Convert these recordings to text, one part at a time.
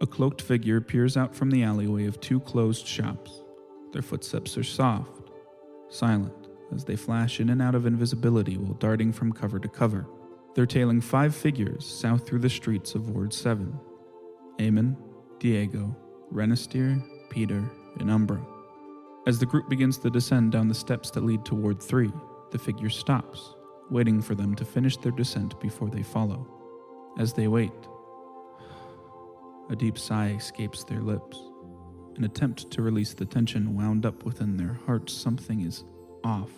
A cloaked figure peers out from the alleyway of 2 closed shops. Their footsteps are soft, silent, as they flash in and out of invisibility while darting from cover to cover. They're tailing 5 figures south through the streets of Ward 7. Eamon, Diego, Renestier, Peter, and Umbra. As the group begins to descend down the steps that lead to Ward 3, the figure stops, waiting for them to finish their descent before they follow. As they wait, a deep sigh escapes their lips. An attempt to release the tension wound up within their hearts. Something is off.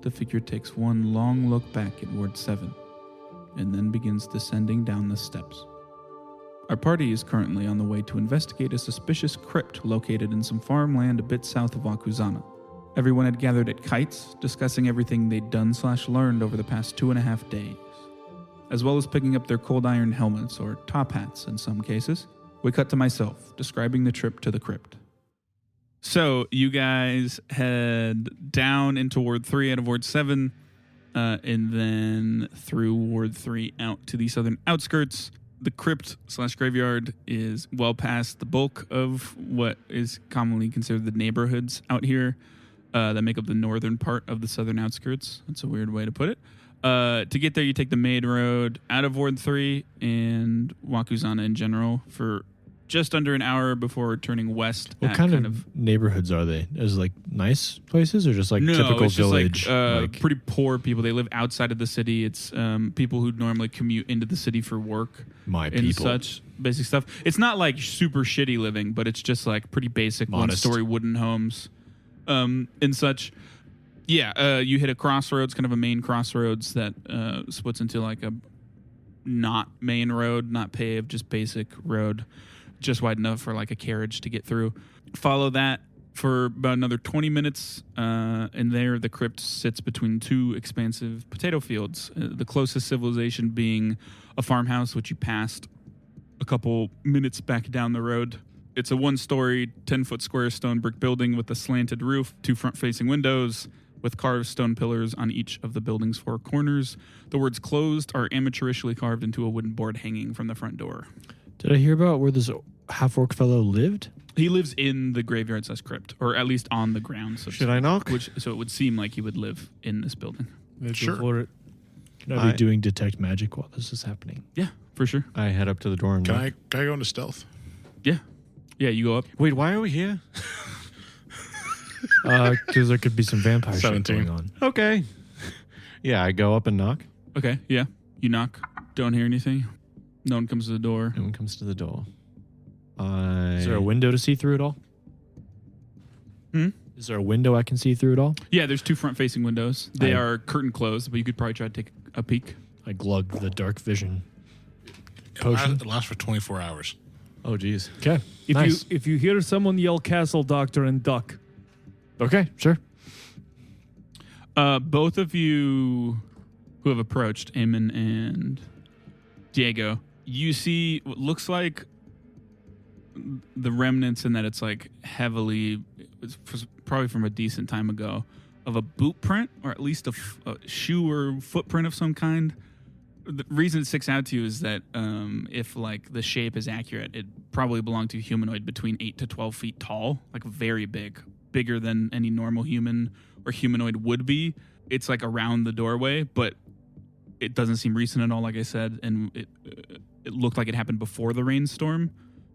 The figure takes one long look back at Ward 7, and then begins descending down the steps. Our party is currently on the way to investigate a suspicious crypt located in some farmland a bit south of Wakuzana. Everyone had gathered at Kites, discussing everything they'd done/learned over the past 2.5 days. As well as picking up their cold iron helmets, or top hats in some cases, we cut to myself, describing the trip to the crypt. So, you guys head down into Ward 3 out of Ward 7, and then through Ward 3 out to the southern outskirts. The crypt/graveyard is well past the bulk of what is commonly considered the neighborhoods out here that make up the northern part of the southern outskirts. That's a weird way to put it. To get there, you take the main road out of Ward 3 and Wakuzana in general for just under an hour before turning west. What kind of neighborhoods are they? Is it like nice places or just like typical village? Like pretty poor people. They live outside of the city. It's people who normally commute into the city for work and such basic stuff. It's not like super shitty living, but it's just like pretty basic one-story wooden homes and such. Yeah, you hit a crossroads, kind of a main crossroads that splits into like a not main road, not paved, just basic road. Just wide enough for like a carriage to get through. Follow that for about another 20 minutes, and there the crypt sits between 2 expansive potato fields, the closest civilization being a farmhouse, which you passed a couple minutes back down the road. It's a 1-story, 10-foot square stone brick building with a slanted roof, 2 front-facing windows, with carved stone pillars on each of the building's 4 corners. The words "closed" are amateurishly carved into a wooden board hanging from the front door. Did I hear about where this half-orc fellow lived? He lives in the graveyard/crypt, or at least on the ground. So should I knock? So it would seem like he would live in this building. Sure. Can I be doing detect magic while this is happening? Yeah, for sure. I head up to the door and Can I go into stealth? Yeah. Yeah, you go up. Wait, why are we here? Because there could be some vampire shit 17. going on. Okay. Yeah, I go up and knock. Okay, yeah. You knock. Don't hear anything. No one comes to the door. No one comes to the door. Is there a window to see through it all? Is there a window I can see through it all? Yeah, there's 2 front-facing windows. They are curtain closed, but you could probably try to take a peek. I glug the dark vision potion. It lasts for 24 hours. Oh, geez. Okay. If you hear someone yell "Castle Doctor" and duck. Okay, sure. Both of you who have approached, Eamon and Diego, you see what looks like the remnants in that it's like heavily, it's probably from a decent time ago, of a boot print or at least a shoe or footprint of some kind. The reason it sticks out to you is that if like the shape is accurate, it probably belonged to a humanoid between 8 to 12 feet tall, like very big, bigger than any normal human or humanoid would be. It's like around the doorway, but it doesn't seem recent at all, like I said, and it looked like it happened before the rainstorm.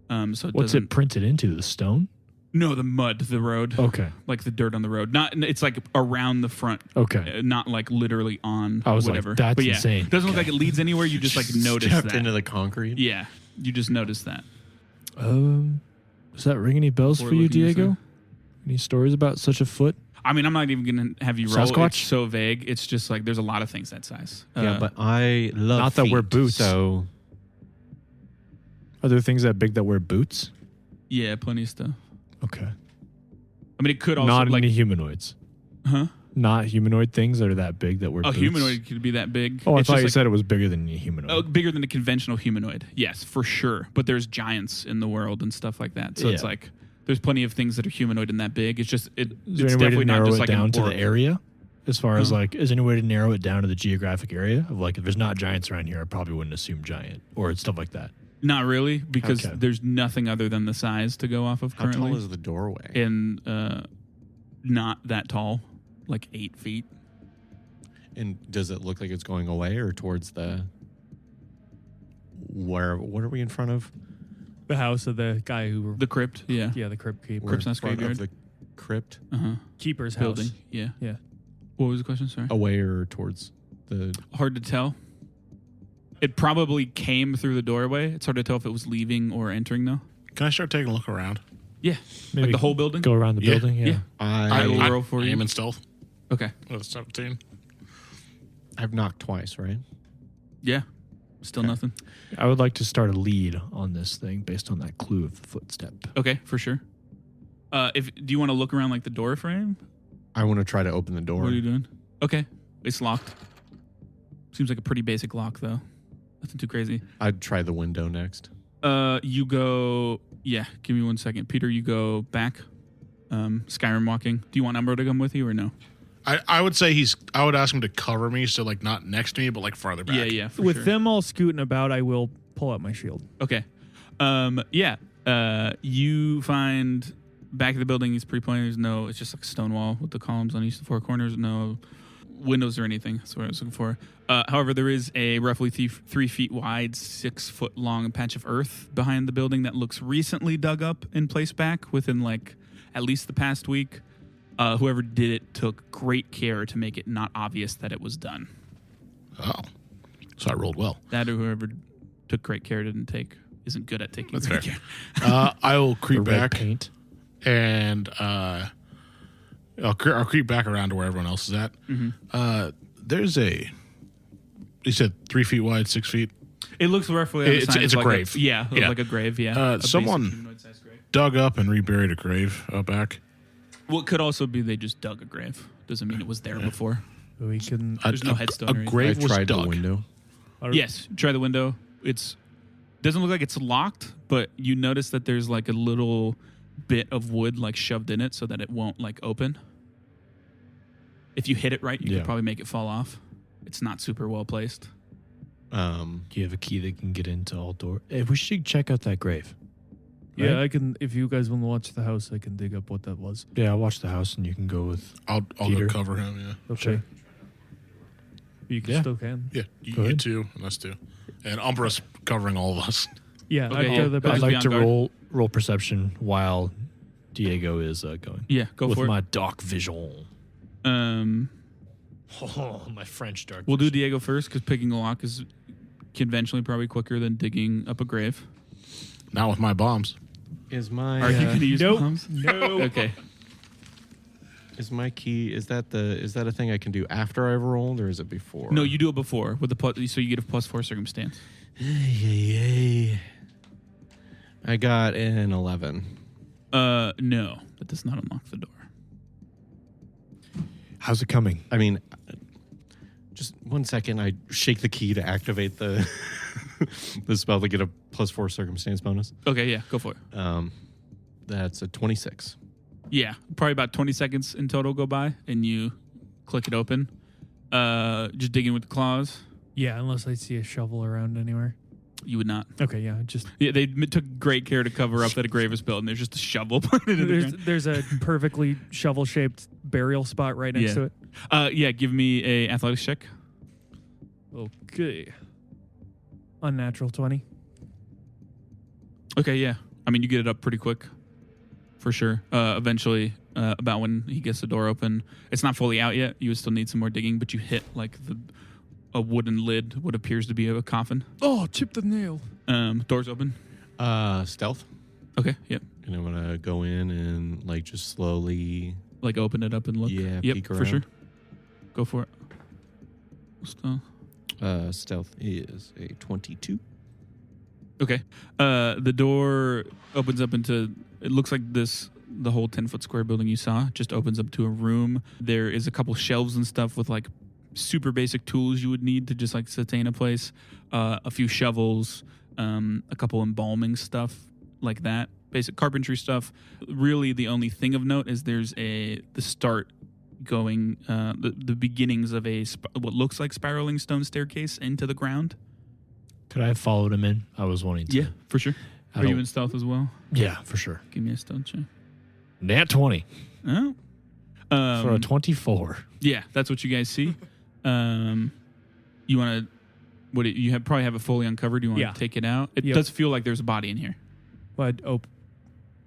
So what's it printed into? The stone? No, the mud, the road. Okay. Like the dirt on the road. It's like around the front. Okay. Not like literally on I was whatever. Like, that's but yeah, insane. It doesn't look like it leads anywhere. You just like notice Stepped that. into the concrete? Yeah. You just notice that. Does that ring any bells for you, Diego? Any stories about such a foot? I mean, I'm not even going to have you roll. Sasquatch? It's so vague. It's just like there's a lot of things that size. Yeah, but I love not that feet, we're boots. So are there things that big that wear boots? Yeah, plenty of stuff. Okay. I mean, it could also not like any humanoids. Huh? Not humanoid things that are that big that wear boots. A humanoid could be that big. Oh, I It's thought just you like, said it was bigger than a humanoid. Oh, bigger than a conventional humanoid. Yes, for sure. But there's giants in the world and stuff like that. So it's like there's plenty of things that are humanoid and that big. It's just Is it's there any way definitely to not narrow just it like down an to orc. the area? As far as like, is there any way to narrow it down to the geographic area of like, if there's not giants around here, I probably wouldn't assume giant or stuff like that. Not really, because Okay. there's nothing other than the size to go off of How currently. tall is the doorway? And not that tall, like 8 feet. And does it look like it's going away or towards the... What are we in front of? The house of the guy who... The crypt, yeah. yeah, the crypt keeper. We're Crypt's in Nest front Graveyard. of the crypt? Keeper's Building, house. yeah. Yeah. What was the question? Sorry. Away or towards the... Hard to tell. It probably came through the doorway. It's hard to tell if it was leaving or entering, though. Can I start taking a look around? Yeah. Maybe Like the whole building? Go around the Yeah. building. Yeah. Yeah. I will I, roll for I you. am in stealth. Okay. Oh, 17. I've knocked twice, right? Yeah. Still Okay. nothing. I would like to start a lead on this thing based on that clue of the footstep. Okay, for sure. Do you want to look around like the door frame? I want to try to open the door. What are you doing? Okay. It's locked. Seems like a pretty basic lock, though. Nothing too crazy. I'd try the window next. You go... Yeah, give me 1 second. Peter, you go back. Skyrim walking. Do you want Umbro to come with you or no? I would say I would ask him to cover me, so like not next to me, but like farther back. Yeah, for With sure. them all scooting about, I will pull out my shield. Okay. You find back of the building. It's pretty plain. There's no. It's just like a stone wall with the columns on each of the four corners. No windows or anything. That's what I was looking for. However, there is a roughly 3 feet wide, 6 foot long patch of earth behind the building that looks recently dug up and placed back within like at least the past week. Whoever did it took great care to make it not obvious that it was done. Oh, so I rolled well. That or whoever took great care isn't good at taking That's great fair. care. I will The creep red back paint. and I'll creep back around to where everyone else is at. There's you said 3 feet wide, 6 feet. It looks roughly on the It's- size it's of a like grave. Yeah, Yeah. like a grave, yeah. A basic someone- humanoid-sized grave. Dug up and reburied a grave out back. Well, it could also be they just dug a grave. Doesn't mean it was there before. We can. There's no headstone or A anything. grave I was tried dug. the window. Yes, try the window. It's doesn't look like it's locked, but you notice that there's like a little bit of wood like shoved in it so that it won't like open. If you hit it right, you Yeah. could probably make it fall off. It's not super well placed. Do you have a key that can get into all doors? Hey, we should check out that grave. Yeah, Right? I can. If you guys want to watch the house, I can dig up what that was. Yeah, I'll watch the house and you can go with. I'll Peter. go cover him. Yeah, Okay. Sure. You can Yeah. still can. yeah. You Go ahead. two and us two, and Umbra's covering all of us. Yeah, Okay, I'd yeah. go the But I'd back. just be like on to guard. roll perception while Diego is going. Yeah, go with for my dark vision. it. Oh, my French dark. We'll do vision. Diego first because picking a lock is conventionally probably quicker than digging up a grave. Not with my bombs. Is my Are you going to use Nope. bombs? No. Okay. is my key is that a thing I can do after I've rolled or is it before? No, you do it before with the plus, so you get a +4 circumstance. Yay. I got an 11. No, that does not unlock the door. How's it coming? I mean, just 1 second. I shake the key to activate the the spell to get a +4 circumstance bonus. Okay, yeah, go for it. That's a 26. Yeah, probably about 20 seconds in total go by, and you click it open. Just digging with the claws. Yeah, unless I see a shovel around anywhere. You would not. Okay, yeah, just Yeah, they took great care to cover up that a grave is built, and there's just a shovel planted in the ground. there's a perfectly shovel-shaped burial spot right next Yeah. to it. Yeah, give me a athletics check. Okay. Unnatural 20. Okay, yeah. I mean, you get it up pretty quick, for sure. Eventually, about when he gets the door open, it's not fully out yet. You would still need some more digging, but you hit like a wooden lid, what appears to be a coffin. Oh, chip the nail. Doors open. Stealth. Okay, yep. And I'm gonna go in and like just slowly. Like open it up and look. Yeah, yep, peek for sure. around. Go for it. Still. Stealth is a 22. Okay. The door opens up into, it looks like the whole 10-foot square building you saw just opens up to a room. There is a couple shelves and stuff with like super basic tools you would need to just like sustain a place. A few shovels, a couple embalming stuff like that. Basic carpentry stuff. Really the only thing of note is there's the start going, the beginnings of what looks like spiraling stone staircase into the ground. Could I have followed him in? I was wanting to. Yeah, for sure. I Are you don't- in stealth as well? Yeah, for sure. Give me a stealth check. Nat 20 Oh. for a 24. Yeah, that's what you guys see. You want to? Probably have it fully uncovered. You want Yeah. to take it out? It Yep. does feel like there's a body in here. But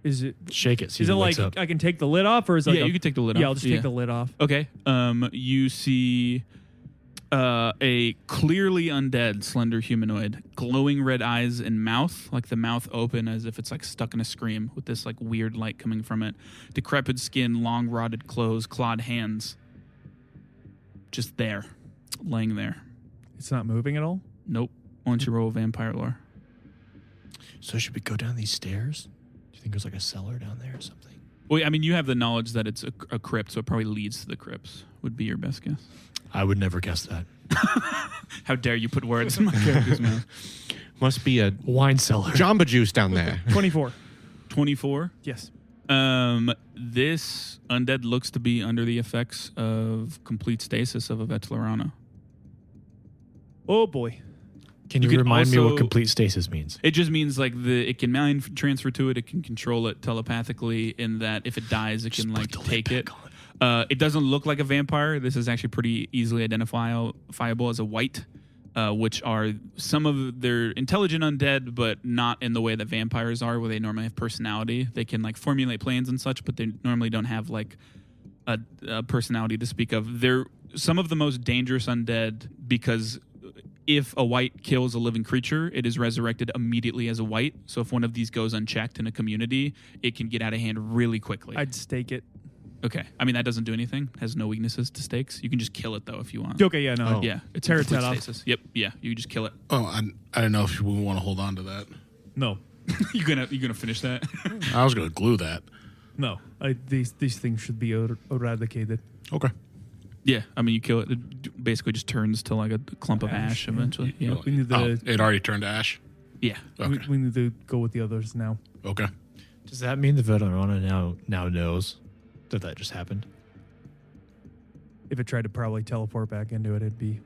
is it? Shake it. See Is if it he wakes like up. I can take the lid off, or is it? Yeah, you can take the lid off. Yeah, I'll just take the lid off. Okay. You see a clearly undead, slender humanoid, glowing red eyes and mouth, like the mouth open as if it's like stuck in a scream, with this like weird light coming from it. Decrepit skin, long rotted clothes, clawed hands. Just there, laying there. It's not moving at all. Nope. Why don't you roll vampire lore? So should we go down these stairs? Do you think there's like a cellar down there or something? Well, I mean, you have the knowledge that it's a crypt, so it probably leads to the crypts. Would be your best guess. I would never guess that. How dare you put words in my character's mouth? Must be a Wine cellar. Jamba Juice down there. 24. 24. Yes. This undead looks to be under the effects of complete stasis of a Vetelarana. Oh boy. Can You you could remind me also- what complete stasis means? It just means like it can mind transfer to it. It can control it telepathically. In that, if it dies, it can like take it. It doesn't look like a vampire. This is actually pretty easily identifiable as a white, which are some of their intelligent undead, but not in the way that vampires are, where they normally have personality. They can like formulate plans and such, but they normally don't have like a personality to speak of. They're some of the most dangerous undead because if a white kills a living creature, it is resurrected immediately as a white. So if one of these goes unchecked in a community, it can get out of hand really quickly. I'd stake it. Okay. I mean, that doesn't do anything. Has no weaknesses to stakes. You can just kill it, though, if you want. Okay, yeah, no. Oh. Yeah. It's Tear a its complete head off. stasis. Yep. Yeah. You just kill it. Oh, I didn't know if we want to hold on to that. No. You gonna finish that? I was going to glue that. No. These things should be eradicated. Okay. Yeah. I mean, you kill it. It basically just turns to like a clump of ash yeah. eventually. Yeah. We need Oh, to it already turned to ash. Yeah. Okay. we need to go with the others now. Okay. Does that mean the Veterana now knows that just happened? If it tried to probably teleport back into it, it'd be.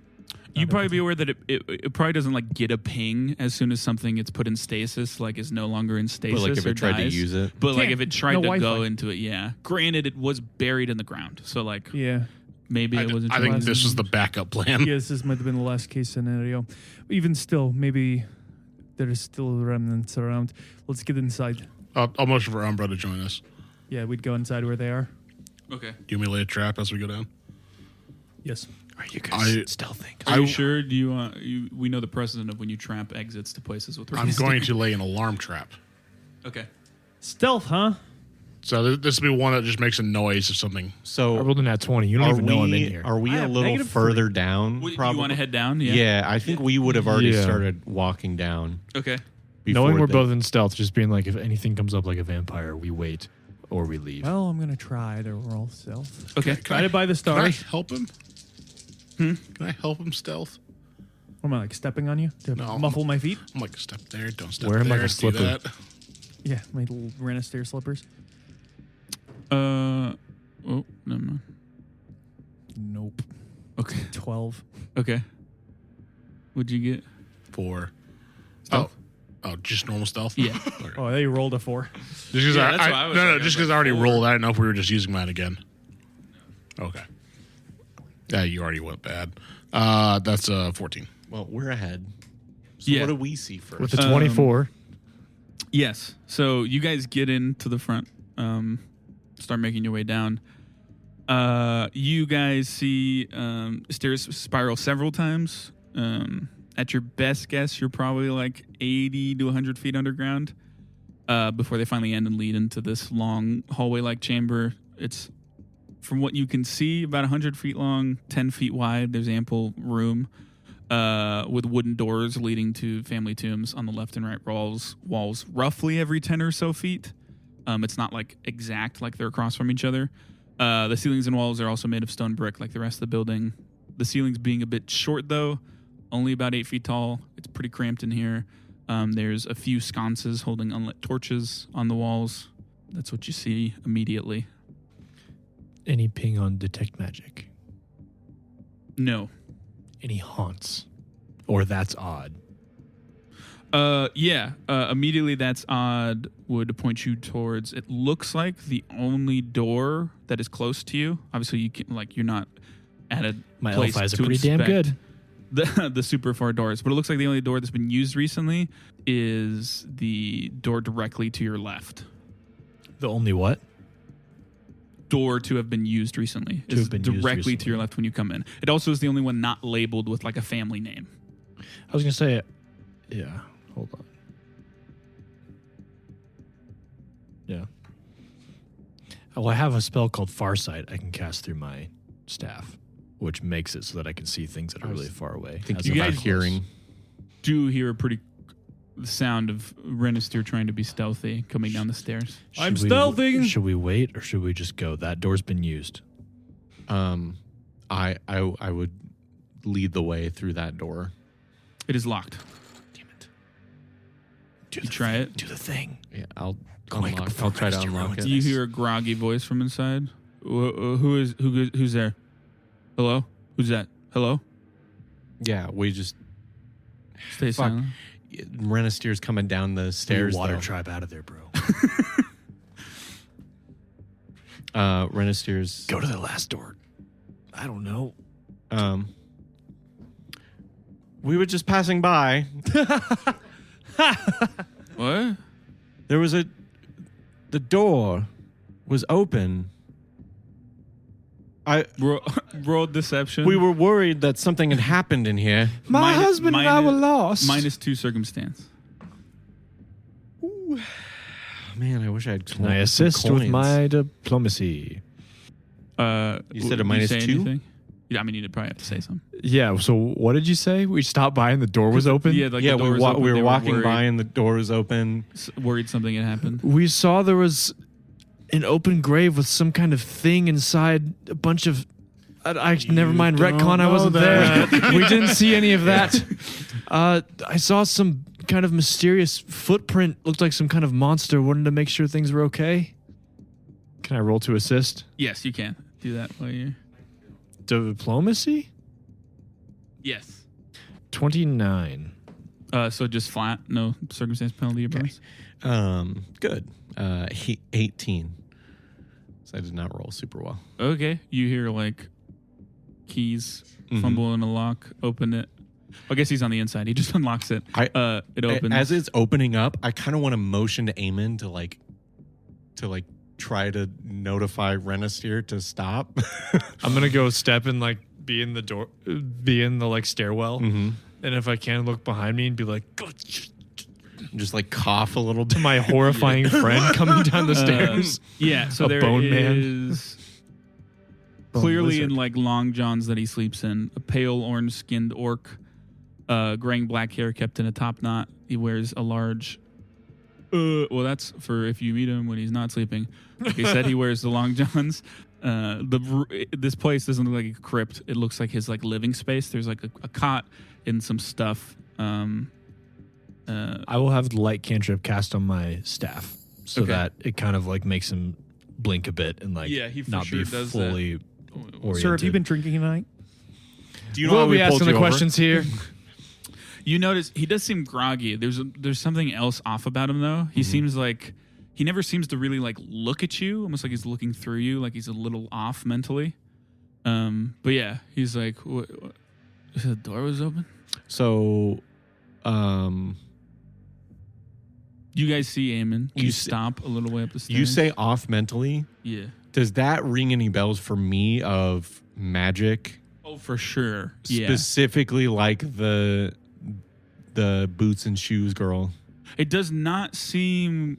You'd probably be aware that it probably doesn't like get a ping as soon as something gets put in stasis, like is no longer in stasis. But like if or it tried to dies. use it. But like Can't. if it tried No to go Wi-Fi. into it, yeah. Granted, it was buried in the ground, so like Yeah. maybe it wasn't. I think utilized. this was the backup plan. Yes, this might have been the last case scenario. Even still, maybe there is still remnants around. Let's get inside. I'll motion for Umbra to join us. Yeah, we'd go inside where they are. Okay. Do you want me to lay a trap as we go down? Yes. Are you I- guys stealthing? Are you sure? Do you want? We know the precedent of when you trap exits to places with. I'm going to lay an alarm trap. Okay. Stealth, huh? So this will be one that just makes a noise if something. I So rolled in that 20. You don't even know I'm in here. Are we I a have little -3. further down? You probably. want to head down? Yeah. Yeah, I think we would have already Yeah. started walking down. Okay. Knowing before we're the- both in stealth, just being like, if anything comes up like a vampire, we wait or we leave. Well, I'm gonna try to roll stealth. Okay. Guided by the Can I stars. help him? Can I help him stealth? What am I like stepping on you to No. muffle my feet? I'm like, step there, don't step Wear him there. like a do slipper. that. Yeah, my little Renister slippers. Oh, never mind. Nope. Okay. 12. Okay. What'd you get? 4. Stealth? Oh, just normal stealth? Yeah. Okay. Oh, they rolled a 4. Just because Yeah, that's what I was no, thinking. just I was because I already like, 4. rolled. I didn't know if we were just using mine again. Okay. Yeah, you already went bad. That's 14. Well, we're ahead. So Yeah. what do we see first? With the 24, Yes. So you guys get into the front, start making your way down. You guys see stairs spiral several times. At your best guess, you're probably like 80 to 100 feet underground before they finally end and lead into this long hallway-like chamber. It's, from what you can see, about 100 feet long, 10 feet wide. There's ample room. With wooden doors leading to family tombs on the left and right walls roughly every 10 or so feet. It's not like exact, like they're across from each other. The ceilings and walls are also made of stone brick like the rest of the building. The ceilings being a bit short, though, only about 8 feet tall. It's pretty cramped in here. There's a few sconces holding unlit torches on the walls. That's what you see immediately. any ping on detect magic? No. Any haunts? Or that's odd? Immediately that's odd would point you towards, it looks like the only door that is close to you. Obviously, you can, like, you're not at a My place elf eyes are to pretty damn inspect good. the super far doors, but it looks like the only door that's been used recently is the door directly to your left. The only what? Door to have been used recently is directly to your left when you come in. It also is the only one not labeled with like a family name. I was going to say, yeah, hold on. Yeah. Well, I have a spell called Farsight I can cast through my staff, which makes it so that I can see things that are really far away. Think you about guys hearing. Do hear a pretty sound of Renister trying to be stealthy coming down the stairs. I'm stealthing. Should we wait or should we just go? That door's been used. I would lead the way through that door. It is locked. Damn it. You try it. Do the thing. Yeah, I'll Quick, unlock. before I'll try to Renister unlock ruins it. You hear a groggy voice from inside. Who's there? Hello? Who's that? Hello? Yeah, we just Stay Fuck. silent. Renister's coming down the stairs. Water though. tribe out of there, bro. Renister's Go to the last door. I don't know. We were just passing by. What? There was the door was open. Roll deception. We were worried that something had happened in here. My husband and I were lost. -2 circumstance. Man, I wish I had. Can I assist with my diplomacy? You said a would you say -2? anything? Yeah, I mean, you'd probably have to say something. Yeah, so what did you say? We stopped by and the door was open? Yeah, like Yeah, the door we was open, were they walking worried, by and the door was open. worried something had happened. We saw there was an open grave with some kind of thing inside, a bunch of... I never mind, don't retcon, I know wasn't that. there. We didn't see any of that. I saw some kind of mysterious footprint, looked like some kind of monster, wanted to make sure things were okay. Can I roll to assist? Yes, you can do that while you. Diplomacy? Yes. 29. So just flat, no circumstance penalty or bonus. Good. 18. So I did not roll super well. Okay, you hear like keys fumble in a lock, open it. I guess he's on the inside. He just unlocks it. It opens. As it's opening up, I kind of want to motion to Eamon to try to notify Renister to stop. I'm going to go step and be in the door, be in the stairwell. Mm-hmm. And if I can, look behind me and be like, "Go," Just cough a little bit. my horrifying friend coming down the stairs. Yeah, so A there bone is clearly lizard. in long johns that he sleeps in. A pale orange-skinned orc, graying black hair kept in a top knot. He wears a large. Well, that's for if you meet him when he's not sleeping. Like I said, he wears the long johns. This place doesn't look like a crypt. It looks like his living space. There's a cot and some stuff. I will have the light cantrip cast on my staff so that it kind of makes him blink a bit and he for not sure be does fully oriented. Sir, have you been drinking tonight? Do you know We'll how we be pulled asking you the over? questions here. You notice he does seem groggy. There's something else off about him though. He seems like he never seems to really look at you, almost like he's looking through you, like he's a little off mentally. But yeah, he's like, what, the door was open. So, You guys see Eamon. You You see- stop a little way up the stairs. you say off mentally. yeah. Does that ring any bells for me of magic? Oh, for sure. Yeah. Specifically, the boots and shoes girl. It does not seem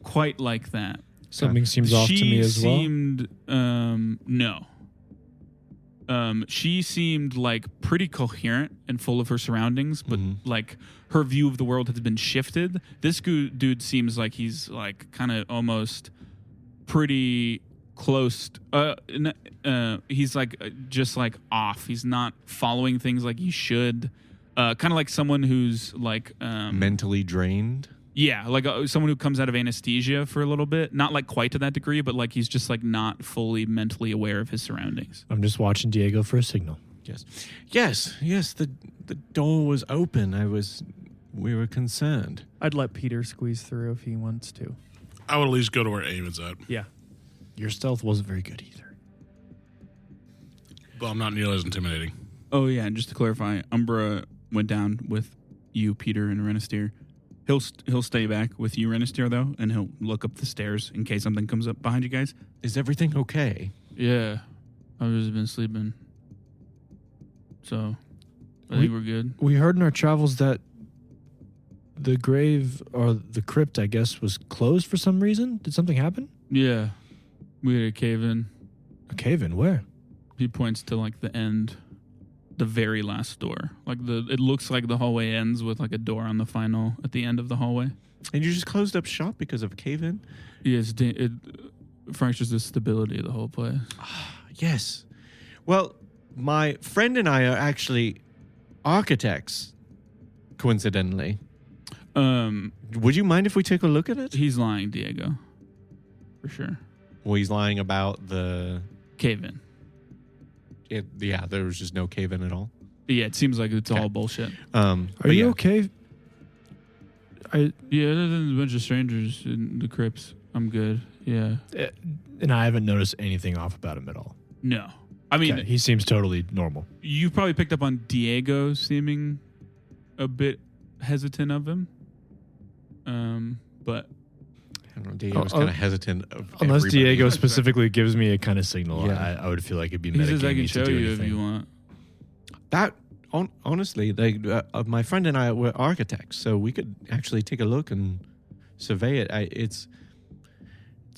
quite like that. Something seems off to me as well. She seemed no. She seemed pretty coherent and full of her surroundings, but her view of the world has been shifted. This dude seems like he's kind of almost pretty close. He's just off. He's not following things like he should. Kind of like someone who's Mentally drained. yeah, someone who comes out of anesthesia for a little bit. Not quite to that degree, but he's just not fully mentally aware of his surroundings. I'm just watching Diego for a signal. Yes. The door was open. I was we were concerned. I'd let Peter squeeze through if he wants to. I would at least go to where Eamon's at. Yeah. Your stealth wasn't very good either. But I'm not nearly as intimidating. Oh, yeah, and just to clarify, Umbra went down with you, Peter, and Renisteer. He'll stay back with you, Renisteer, though, and he'll look up the stairs in case something comes up behind you guys. Is everything okay? Yeah, I've just been sleeping. So, I think we're good. We heard in our travels that the grave, or the crypt, I guess, was closed for some reason. Did something happen? Yeah, we had a cave-in. A cave-in? Where? He points to, like, the end, the very last door. Like, it looks like the hallway ends with, like, a door on the final, at the end of the hallway. And you just closed up shop because of a cave-in? Yes, it fractures the stability of the whole place. Yes. Well, my friend and I are actually architects, coincidentally. Would you mind if we take a look at it? He's lying, Diego. For sure. Well, he's lying about the... Cave-in. Yeah, there was just no cave-in at all. Yeah, it seems like it's all bullshit. Are you okay? Yeah, other than a bunch of strangers in the crypts, I'm good. Yeah. And I haven't noticed anything off about him at all. No. I mean, Okay, he seems totally normal. you probably picked up on Diego seeming a bit hesitant of him. But I don't know, Diego was kind of hesitant of Unless everybody. Diego specifically gives me a kind of signal, Yeah. I would feel like it'd be he says I metagaming can to show do you anything. if you want. That, honestly, my friend and I were architects, so we could actually take a look and survey it. It's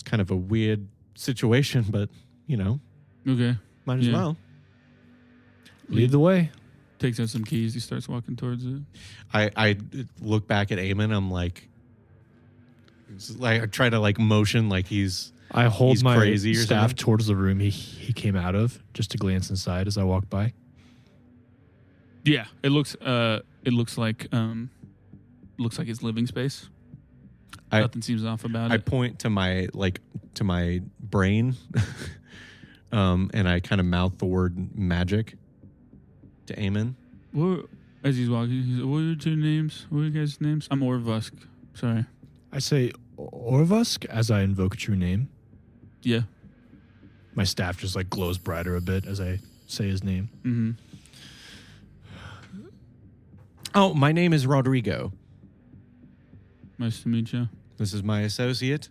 kind of a weird situation, but, Okay. might as Yeah. well. Lead the way. Takes out some keys. He starts walking towards it. I look back at Eamon. I'm like I try to motion like he's I hold He's my crazy or staff something? towards the room he came out of, just to glance inside as I walk by. Yeah, it looks like his living space. Nothing seems off about I it. point to my brain, and I kind of mouth the word magic to Eamon. As he's walking, he's like, what are your two names? What are you guys' names? I'm Orvusk. Sorry. I say Orvusk as I invoke a true name. Yeah. My staff just glows brighter a bit as I say his name. Mm-hmm. Oh, my name is Rodrigo. Nice to meet you. This is my associate,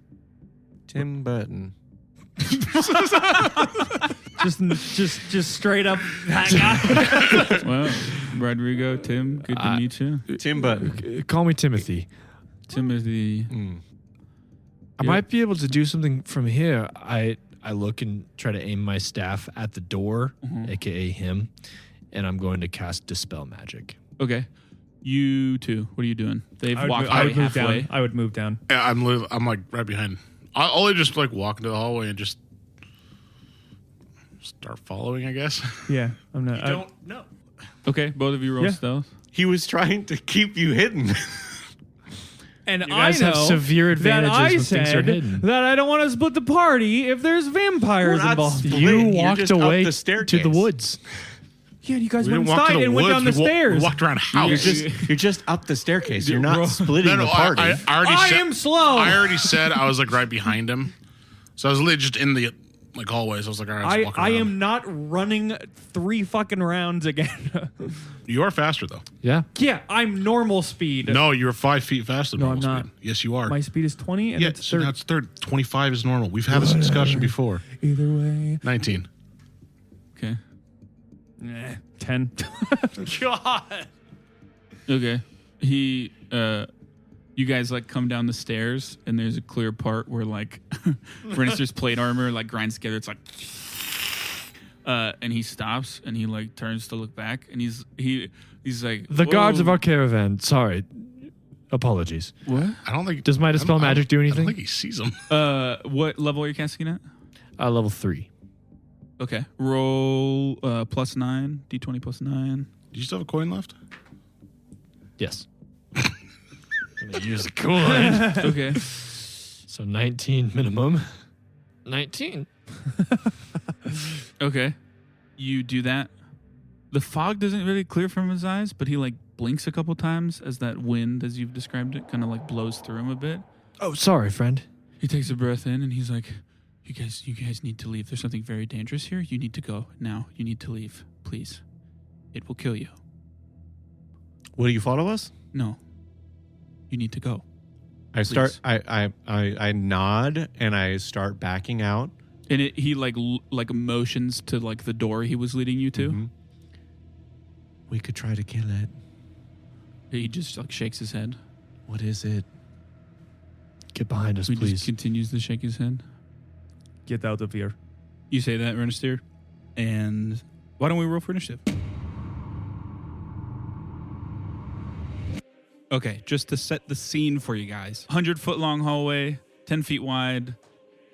Tim Burton. just straight up that guy. Well, Rodrigo, Tim, good to meet you. Tim Burton. Call me Timothy. Timothy. I might be able to do something from here. I look and try to aim my staff at the door, aka him, and I'm going to cast Dispel Magic. Okay. You two, what are you doing? They've walked I by would move halfway. down. I would move down. Yeah, I'm right behind. I'll just walk into the hallway and just start following, I guess. Yeah, I'm not. know. Okay, both of you roll Yeah. stealth. He was trying to keep you hidden. And You guys have severe advantages when things are hidden. that I don't want to split the party if there's vampires We're not involved. split- You You're walked just up away the to staircase. the woods. Yeah, you guys We went didn't walk to inside the and went woods. down the stairs. We walked around a house. You're just up the staircase. You're not splitting No, the party. I already I said, am slow. I already said I was right behind him, so I was literally just in the hallways. I was like, all right, just walk I around. am not running 3 fucking rounds again. You are faster though. Yeah. Yeah, I'm normal speed. No, you're 5 feet faster. Than No, I'm normal not. speed. Yes, you are. My speed is 20 and yeah, it's so 30. now it's 25 is normal. We've had this discussion before. Either way. 19. Okay. 10. God. Okay. You guys come down the stairs and there's a clear part where Renister's plate armor grinds together. It's and he stops and he turns to look back and he's like, The guards of "Whoa." our caravan. Sorry. Apologies. What? I don't think. Does my Dispel Magic do I anything? don't think he sees them. What level are you casting it at? Level 3. Okay. Roll +9, d20 +9. Do you still have a coin left? Yes. I'm going to use a coin. Okay. So 19 minimum. 19. Okay. You do that. The fog doesn't really clear from his eyes, but he like blinks a couple times as that wind, as you've described it, kind of like blows through him a bit. Oh, sorry, friend. He takes a breath in and he's like, you guys need to leave. There's something very dangerous here. You need to go now. You need to leave, please. It will kill you. Will you follow us? No. You need to go. I start. I nod and I start backing out. And he like motions to like the door he was leading you to. Mm-hmm. We could try to kill it. He just like shakes his head. What is it? Get behind us, He please. just continues to shake his head. Get out of here. You say that, Renister. And why don't we roll for initiative? Okay, just to set the scene for you guys. 100-foot long hallway, 10 feet wide.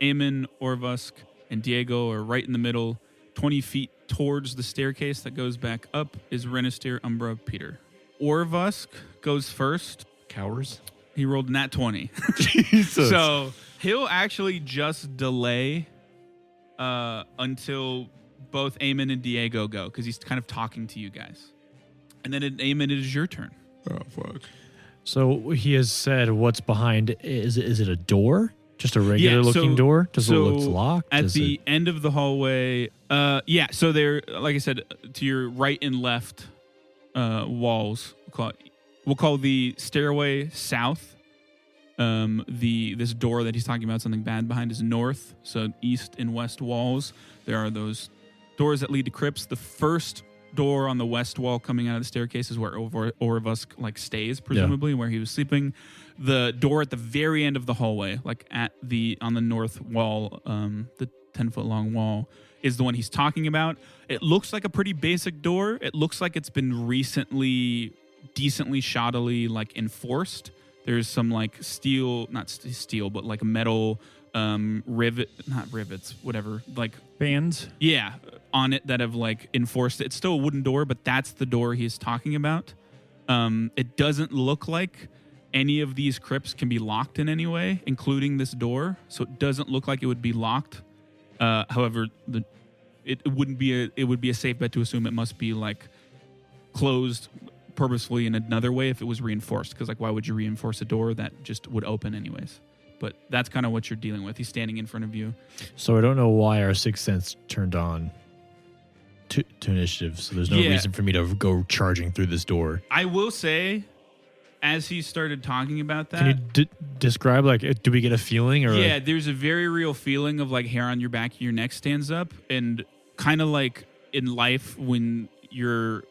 Eamon, Orvusk, and Diego are right in the middle. 20 feet towards the staircase that goes back up is Renister, Umbra, Peter. Orvusk goes first. Cowards. He rolled nat 20. Jesus. So he'll actually just delay until both Eamon and Diego go, because he's kind of talking to you guys. And then Eamon, it is your turn. Oh, fuck. So he has said what's behind. Is it a door? Just a regular looking door? Does it look locked? At the end of the hallway, so they're, like I said, to your right and left walls. We'll call the stairway south. This door that he's talking about, something bad behind, is north. So east and west walls. There are those doors that lead to crypts. The first door on the west wall coming out of the staircase is where Orvusk like stays, presumably, where he was sleeping. The door at the very end of the hallway, like on the north wall, the 10-foot long wall, is the one he's talking about. It looks like a pretty basic door. It looks like it's been recently decently shoddily like enforced. There's some like not steel, but like metal rivets, whatever, like Bands. yeah, on it that have like enforced it. It's still a wooden door, but that's the door he's talking about. It doesn't look like any of these crypts can be locked in any way, including this door. So it doesn't look like it would be locked. However, it would be a safe bet to assume it must be like closed purposefully in another way if it was reinforced. Because like, why would you reinforce a door that just would open anyways? But that's kind of what you're dealing with. He's standing in front of you. So I don't know why our sixth sense turned on to initiative. So there's no reason for me to go charging through this door. I will say, as he started talking about that, can you describe, like, do we get a feeling? Or yeah, there's a very real feeling of like hair on your back of your neck stands up, and kind of like in life when you're,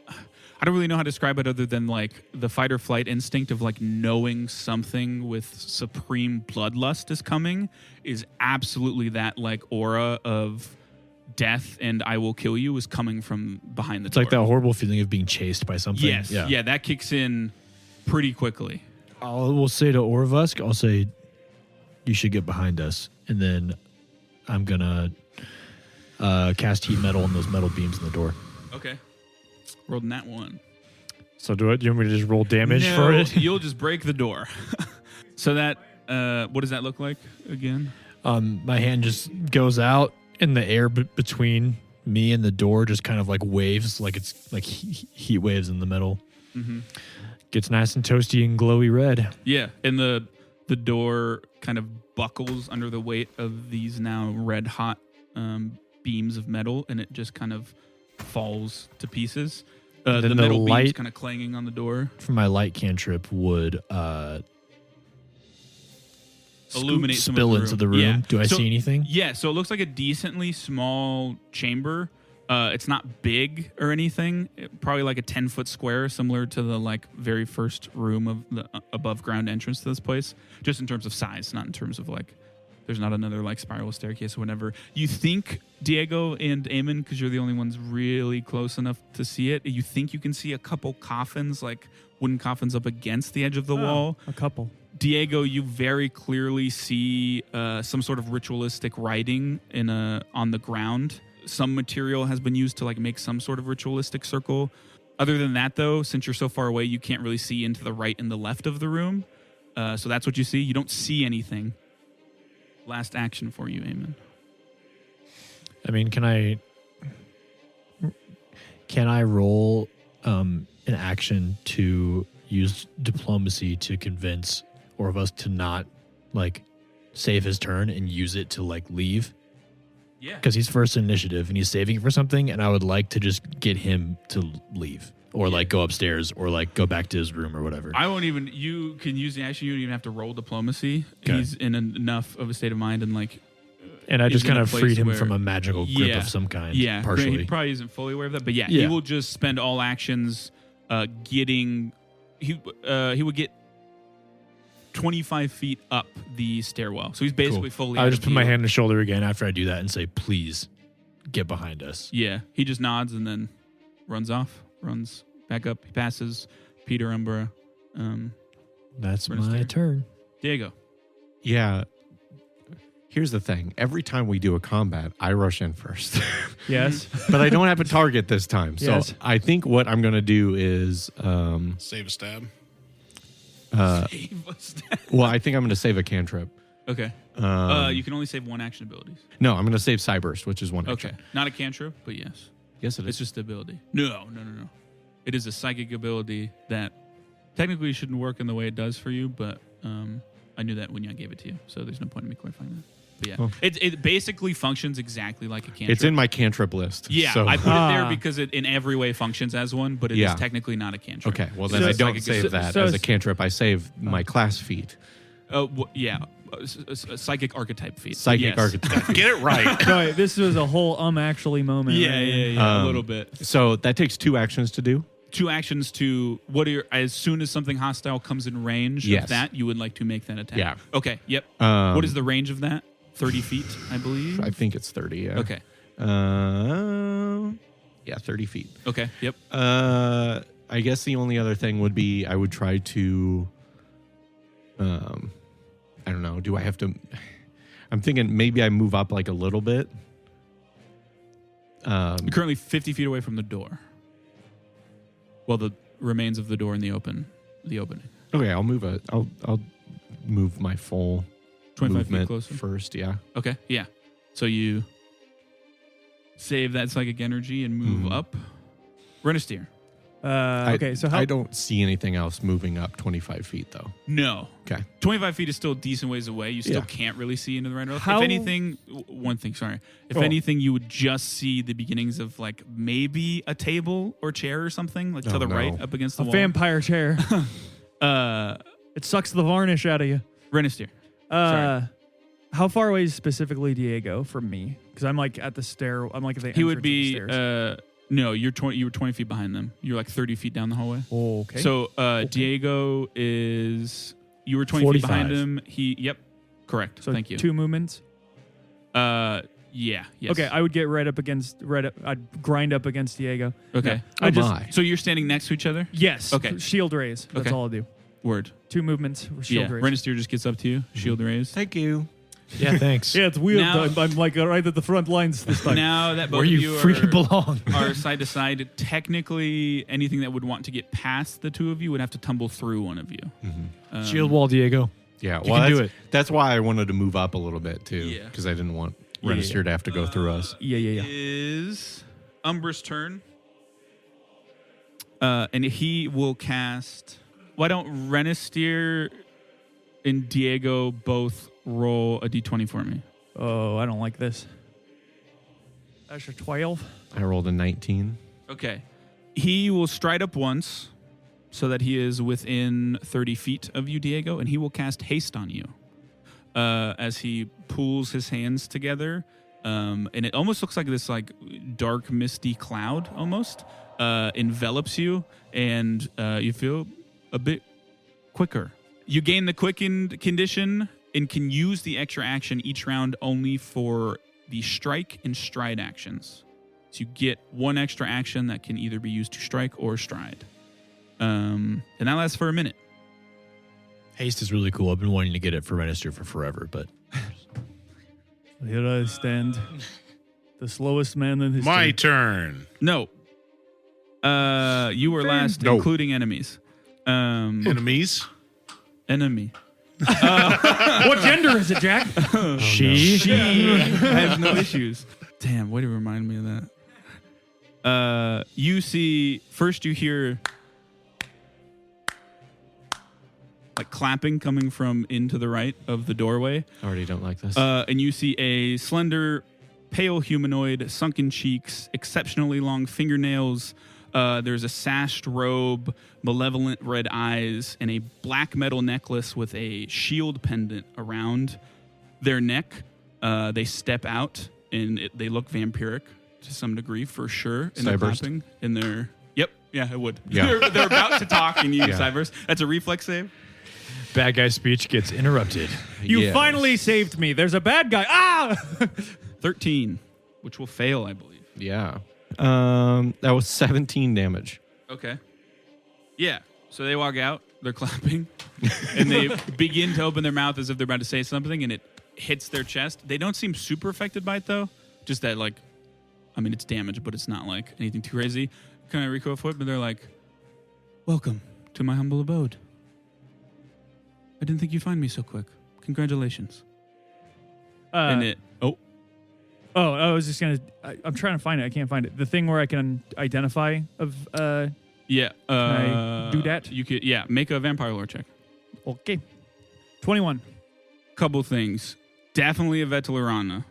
I don't really know how to describe it other than like the fight or flight instinct of like knowing something with supreme bloodlust is coming is absolutely that like aura of death and I will kill you is coming from behind the door. It's like that horrible feeling of being chased by something. Yes. Yeah, that kicks in pretty quickly. We'll say to Orvusk, I'll say, you should get behind us. And then I'm going to cast heat metal on those metal beams in the door. Okay. Rolled in that one. So do you want me to just roll damage No, for it? You'll just break the door. So that, what does that look like again? My hand just goes out and the air between me and the door just kind of like waves, like it's like heat waves in the metal. Mm-hmm. Gets nice and toasty and glowy red. Yeah, and the door kind of buckles under the weight of these now red hot beams of metal, and it just kind of falls to pieces. The metal beams kind of clanging on the door. From my light cantrip would illuminate some spill of the into the room. Yeah. Do I see anything? Yeah, so it looks like a decently small chamber. It's not big or anything. Probably like a 10-foot square, similar to the like very first room of the above ground entrance to this place. Just in terms of size, not in terms of like there's not another like spiral staircase or whatever. You think, Diego and Eamon, because you're the only ones really close enough to see it, you think you can see a couple coffins, like wooden coffins up against the edge of the wall. A couple. Diego, you very clearly see some sort of ritualistic writing on the ground. Some material has been used to like make some sort of ritualistic circle. Other than that, though, since you're so far away, you can't really see into the right and the left of the room. So that's what you see. You don't see anything. Last action for you, Eamon. I mean, can I Can I roll an action to use diplomacy to convince or of us to not like save his turn and use it to like leave? Yeah. Because he's first initiative and he's saving it for something, and I would like to just get him to leave or like go upstairs or like go back to his room or whatever. I won't even. You can use the action. You don't even have to roll diplomacy. Okay. He's in enough of a state of mind and like. And I just is in kind a of place freed him where- from a magical grip of some kind. Yeah, partially. he probably isn't fully aware of that, but yeah, he Yeah. will just spend all actions getting. He would get 25 feet up the stairwell, so he's basically fully. I out would just of put my view. hand on his shoulder again after I do that and say, "Please, get behind us." Yeah, he just nods and then runs off, runs back up. He passes Peter, Umbra, That's Ernest my there. turn. Diego. Yeah. Here's the thing. Every time we do a combat, I rush in first. Yes. But I don't have a target this time. So Yes. I think what I'm going to do is, Save a stab. Save us. well, I think I'm going to save a cantrip. Okay. You can only save one action abilities. No, I'm going to save Cyburst, which is one Okay, action. not a cantrip, but yes. Yes, it It's is. just the ability. No. It is a psychic ability that technically shouldn't work in the way it does for you, but I knew that when I gave it to you, so there's no point in me clarifying that. But yeah, Oh. it basically functions exactly like a cantrip. It's in my cantrip list. Yeah, So. I put it there because it in every way functions as one, but it is Yeah. technically not a cantrip. Okay, well, then So I it's don't like a- save that so as a it's- cantrip. I save my class feat. Yeah, a psychic archetype feat. Psychic Yes. archetype. Get it right. No, this was a whole actually moment. Yeah, right? yeah, a little bit. So that takes 2 actions to do. 2 actions to as soon as something hostile comes in range Yes. of that, you would like to make that attack. Yeah. Okay. Yep. Um, What is the range of that? 30 feet, I believe. I think it's 30, yeah. Okay. Yeah, 30 feet. Okay. Yep. I guess the only other thing would be I would try to, I don't know. Do I have to? I'm thinking maybe I move up like a little bit. You're currently 50 feet away from the door. Well, the remains of the door in the opening. Okay, I'll move I'll move my full 25 feet movement closer. first. Yeah. Okay. Yeah. So you save that psychic energy and move up. Renestier. Okay, so how? I don't see anything else moving up 25 feet though. No. Okay. 25 feet is still a decent ways away. You still Yeah. can't really see into the right. How- If anything, one thing, sorry. If Oh. anything, you would just see the beginnings of like maybe a table or chair or something like to Oh, the no. right up against the a wall. vampire chair. Uh, It sucks the varnish out of you. Renestier. Sorry. How far away is specifically Diego from me? Because I'm like at the stair. I'm like at the He would entrance of be. the stairs. No, you were 20 feet behind them. You're like 30 feet down the hallway. Okay. So Diego is. You were 20 feet 45. behind him. Yep. Correct. So Thank you. 2 movements. Yeah. Yes. Okay, I would get I'd grind up against Diego. Okay. Oh I just my. So you're standing next to each other. yes. Okay. Shield raise. That's Okay. all I do. Word. 2 movements. Shield Yeah. raise. Renestier just gets up to you. Shield raise. Thank you. Yeah, thanks. Yeah, it's weird. Now- I'm like right at the front lines this time. Now that both Where of you you freaking belong. are side to side, technically anything that would want to get past the two of you would have to tumble through one of you. Shield wall, Diego. Yeah, You well, can do that's, it. that's why I wanted to move up a little bit too, Yeah. because I didn't want Yeah, Renestier to have to go through us. yeah. Is Umbra's turn. And he will cast. Why don't Renestier and Diego both roll a d20 for me? Oh, I don't like this. That's your 12. I rolled a 19. Okay. He will stride up once so that he is within 30 feet of you, Diego, and he will cast haste on you as he pulls his hands together. And it almost looks like this like dark, misty cloud almost envelops you, and you feel a bit quicker. You gain the quickened condition and can use the extra action each round only for the strike and stride actions. So you get one extra action that can either be used to strike or stride. And that lasts for a minute. Haste is really cool. I've been wanting to get it for Renestier for forever, but Here I stand, the slowest man in history. My turn. No. You were last, No. including enemies. Enemies. Enemy. What gender is it, Jack? she. I have no issues. Damn, way to remind me of You see, first you hear like clapping coming from into the right of the doorway. Already don't like this. And you see a slender, pale humanoid, sunken cheeks, exceptionally long fingernails. There's a sashed robe, malevolent red eyes, and a black metal necklace with a shield pendant around their neck. They step out, and they look vampiric to some degree, for sure. And they're Cyburst. clapping, and they're... Yep, yeah, it would. Yeah. they're about to talk, and you use Yeah. Cyburst. That's a reflex save. Bad guy speech gets interrupted. You Yes. finally saved me. There's a bad guy. Ah! 13, which will fail, I believe. Yeah. That was 17 damage. Okay. Yeah. So they walk out, they're clapping, and they begin to open their mouth as if they're about to say something, and it hits their chest. They don't seem super affected by it, though. Just that, like, I mean, it's damage, but it's not, like, anything too crazy. Kind of recoil foot, but they're like, welcome to my humble abode. I didn't think you'd find me so quick. Congratulations. And it... Oh. Oh, I was just gonna. I'm trying to find it. I can't find it. The thing where I can identify of. Yeah. I do that? You could, yeah, make a vampire lore check. Okay. 21. Couple things. Definitely a Vetelarana.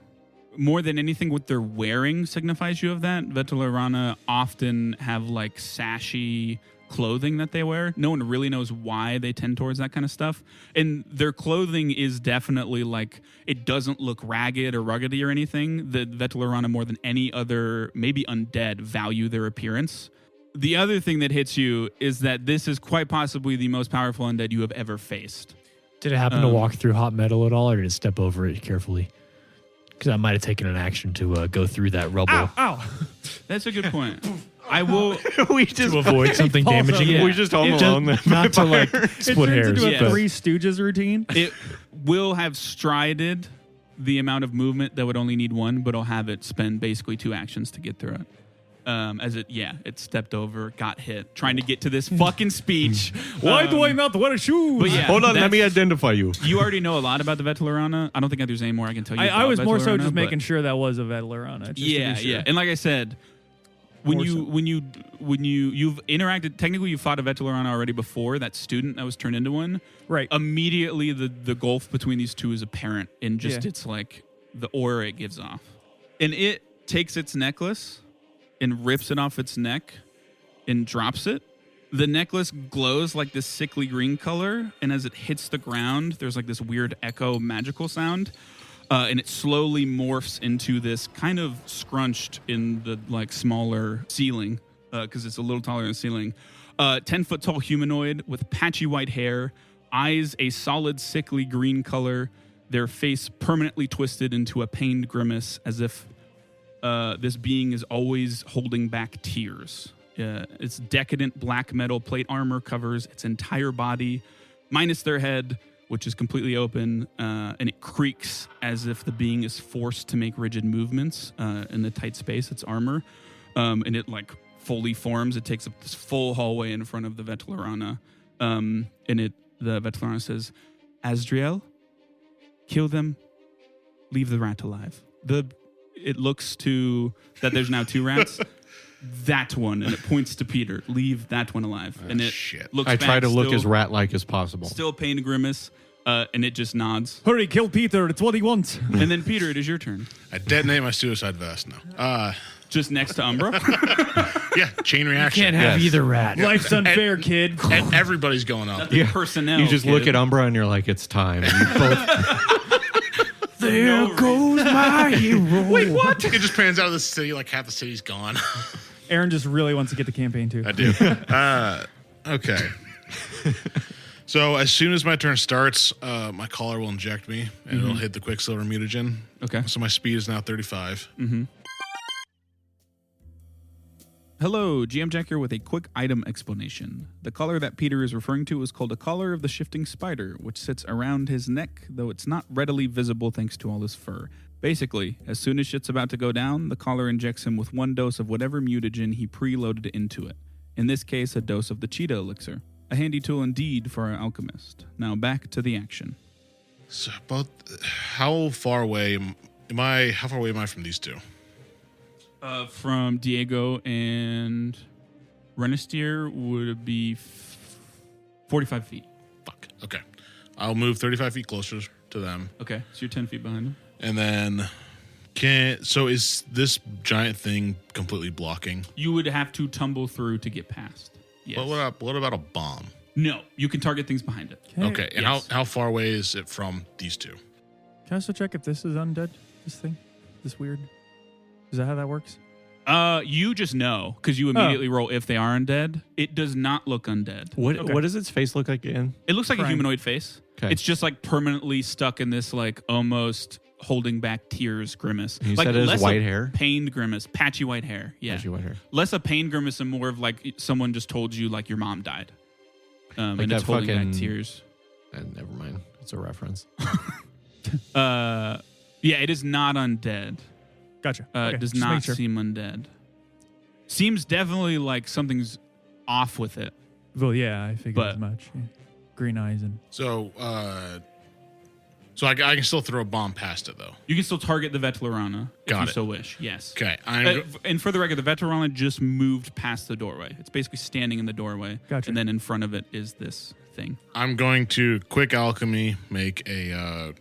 More than anything, what they're wearing signifies you of that. Vetelarana often have like sashy clothing that they wear. No one really knows why they tend towards that kind of stuff. And their clothing is definitely like, it doesn't look ragged or ruggedy or anything. The Vetelarana, more than any other, maybe undead, value their appearance. The other thing that hits you is that this is quite possibly the most powerful undead you have ever faced. Did it happen to walk through hot metal at all, or did it step over it carefully? Because I might have taken an action to go through that rubble Ow! That's a good point. I will... we just to avoid something falls damaging. over. it. we just home alone. Not to like It split turns hairs. into a Yeah. Three Stooges routine. It will have strided the amount of movement that would only need one, but I'll have it spend basically 2 actions to get through it. It stepped over, got hit, trying to get to this fucking speech. Why do I not wear shoes? But yeah, Hold on, let me that's- identify you. You already know a lot about the Vetelarana. I don't think there's any more I can tell you. I was about more so Vetelarana, just but- making sure that was a Vetelarana. just to be Yeah, sure. yeah. And like I said, when More you've interacted, technically you fought a Vetelarana already before, that student that was turned into one. Right. Immediately the gulf between these two is apparent in just Yeah. its like the aura it gives off. And it takes its necklace and rips it off its neck and drops it. The necklace glows like this sickly green color, and as it hits the ground, there's like this weird echo magical sound. And it slowly morphs into this kind of scrunched in the like smaller ceiling because it's a little taller than the ceiling. 10-foot tall humanoid with patchy white hair, eyes a solid sickly green color, their face permanently twisted into a pained grimace as if this being is always holding back tears. Its decadent black metal plate armor covers its entire body, minus their head, which is completely open, and it creaks as if the being is forced to make rigid movements in the tight space, its armor. And it like fully forms. It takes up this full hallway in front of the Vetelarana. And the Vetelarana says, Azriel, kill them, leave the rat alive. It looks to that there's now 2 rats. That one, and it points to Peter. Leave that one alive. And it shit. looks I back, try to look still- as rat-like as possible. Still pain and grimace, and it just nods. Hurry, kill Peter. It's what he wants. And then, Peter, it is your turn. I detonate my suicide vest now. Just next to Umbra. Yeah, chain reaction. Can't have Yes. either rat. Life's unfair, kid. And everybody's going up. The personnel. You just kid. look at Umbra and you're like, it's time. And you both There goes my hero. Wait, what? It just pans out of the city like half the city's gone. Aaron just really wants to get the campaign too. I do. Okay. So as soon as my turn starts, my collar will inject me, and it'll hit the Quicksilver mutagen. Okay. So my speed is now 35. Hello, GM Jack here with a quick item explanation. The collar that Peter is referring to is called a collar of the shifting spider, which sits around his neck, though it's not readily visible thanks to all his fur. Basically, as soon as shit's about to go down, the collar injects him with 1 dose of whatever mutagen he preloaded into it. In this case, a dose of the cheetah elixir. A handy tool indeed for our alchemist. Now back to the action. So about how far away am I? How far away am I from these two? From Diego and Renistier would be 45 feet. Fuck. Okay. I'll move 35 feet closer to them. Okay, so you're 10 feet behind him. And then so is this giant thing completely blocking? You would have to tumble through to get past. Yes. What about a bomb? No, you can target things behind it. Okay. And Yes. how far away is it from these two? Can I also check if this is undead? This thing? This weird? Is that how that works? You just know because you immediately roll if they are undead. It does not look undead. What does its face look like again? It looks like a Prime. humanoid face. Okay. It's just like permanently stuck in this like almost holding back tears grimace. You like said it has less white a hair? pained grimace, patchy white hair. Yeah, Patchy white hair. less a pained grimace and more of like someone just told you like your mom died. Like and that it's holding fucking- back tears. Never mind. It's a reference. Yeah, it is not undead. Gotcha. It does not seem undead. Seems definitely like something's off with it. Well, yeah, I figured But- as much. Yeah. Green eyes and So I can still throw a bomb past it though. You can still target the Vetlerana if Got you it. so wish. Yes. Okay. And for the record, the Veterana just moved past the doorway. It's basically standing in the doorway. Gotcha. And then in front of it is this thing. I'm going to quick alchemy make a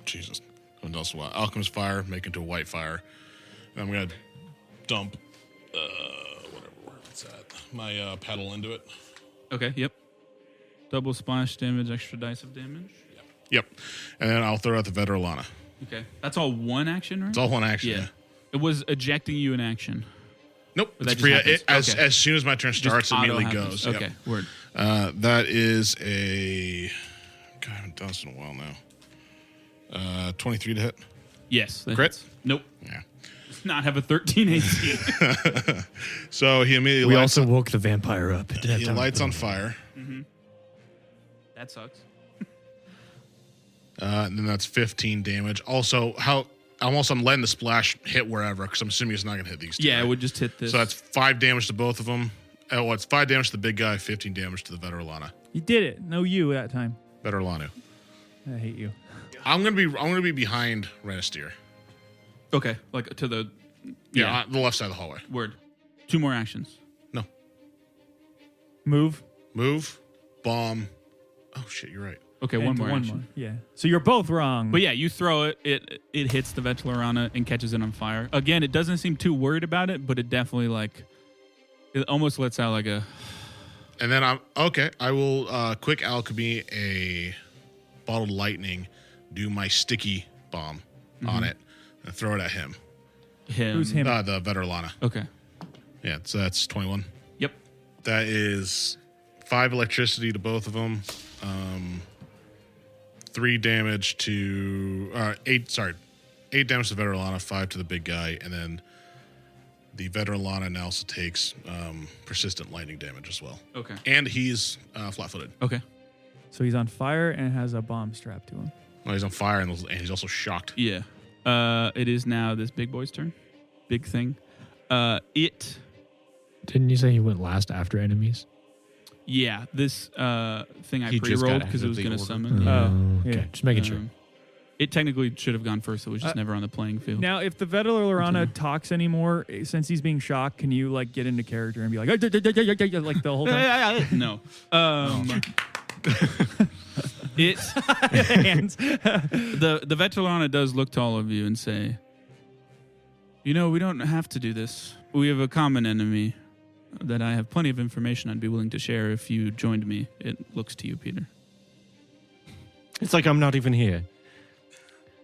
Jesus. What else? Alchemist fire, make into a white fire. And I'm gonna dump what's that? My paddle into it. Okay, yep. Double splash damage, extra dice of damage. Yep. And then I'll throw out the Veterana. Okay. That's all one action, right? It's all one action. Yeah. It was ejecting you in action. Nope. But that It's just happens. as Okay. as soon as my turn starts, it Just immediately auto happens. goes. Okay, Yep. word. That is a. God, I haven't done this in a while now. 23 to hit. Yes. that Crit? hits. Nope. Yeah. Does not have a 13 AC. So he immediately We lights also woke the vampire up. It didn't have he time to lights put on it fire. That sucks. And then that's 15 damage. Also, I'm letting the splash hit wherever because I'm assuming it's not going to hit these two. Yeah, it right? would just hit this. So that's 5 damage to both of them. It's 5 damage to the big guy, 15 damage to the Veterana. you did it. No, you that time. Veteranu. I hate you. I'm gonna be behind Renistier. Okay, like to the Yeah, on the left side of the hallway. word. 2 more actions. No. Move. Move. Bomb. Oh shit, you're right. Okay, And one more action. Yeah. So you're both wrong. But yeah, you throw it, it hits the Vetlerana and catches it on fire. Again, it doesn't seem too worried about it, but it definitely it almost lets out like a And then I will quick alchemy a bottled lightning, do my sticky bomb on it, and throw it at him. him. Who's him? The Veterana. Okay. Yeah, so that's 21. Yep. That is 5 electricity to both of them. 3 damage to 8 damage to Veterana, 5 to the big guy, and then the Veterana now also takes persistent lightning damage as well. Okay. And he's flat-footed. Okay. So he's on fire and has a bomb strapped to him. Well, he's on fire and he's also shocked. Yeah. It is now this big boy's turn. Big thing. Didn't you say he went last after enemies? Yeah, this thing I He just got pre-rolled ahead because it of was the going to order. summon. Oh, okay. yeah. Just making sure. It technically should have gone first. It was just never on the playing field. Now, if the Veterana talks anymore, since he's being shocked, can you like get into character and be like, like the whole time? No. It's Hands. the Veterana does look to all of you and say, "You know, we don't have to do this. We have a common enemy that I have plenty of information I'd be willing to share if you joined me." It looks to you, Peter. It's like I'm not even here.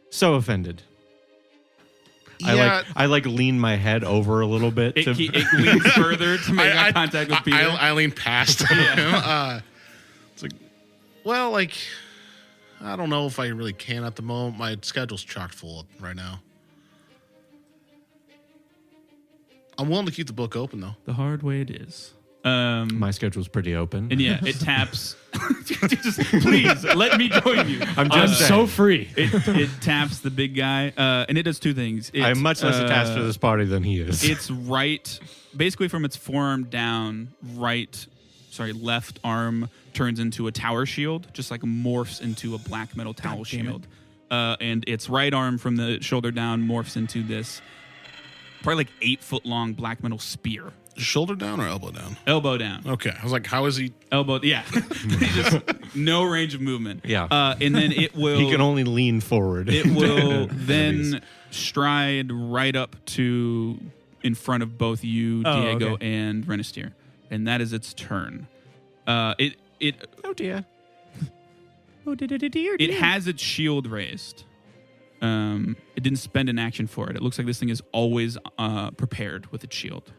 So offended. Yeah. I lean my head over a little bit. It leans further to make eye contact with Peter. I lean past him. It's like, well, like, I don't know if I really can at the moment. My schedule's chock full right now. I'm willing to keep the book open, though. The hard way it is. My schedule's pretty open. And yeah, it taps. Just, please let me join you. I'm I'm just so saying. free. It taps the big guy, and it does 2 things. I'm much less attached to this party than he is. It's basically from its forearm down, left arm turns into a tower shield, just like morphs into a black metal tower God damn it. shield. And its right arm from the shoulder down morphs into this probably like 8-foot long black metal spear. Shoulder down or elbow down? Elbow down. Okay. I was like, how is he? Elbow, yeah. Just no range of movement. Yeah. And then it will. He can only lean forward. It will then stride right up to in front of both you, Diego, and Renisteer. And that is its turn. Oh dear. It has its shield raised. It didn't spend an action for it. It looks like this thing is always prepared with its shield.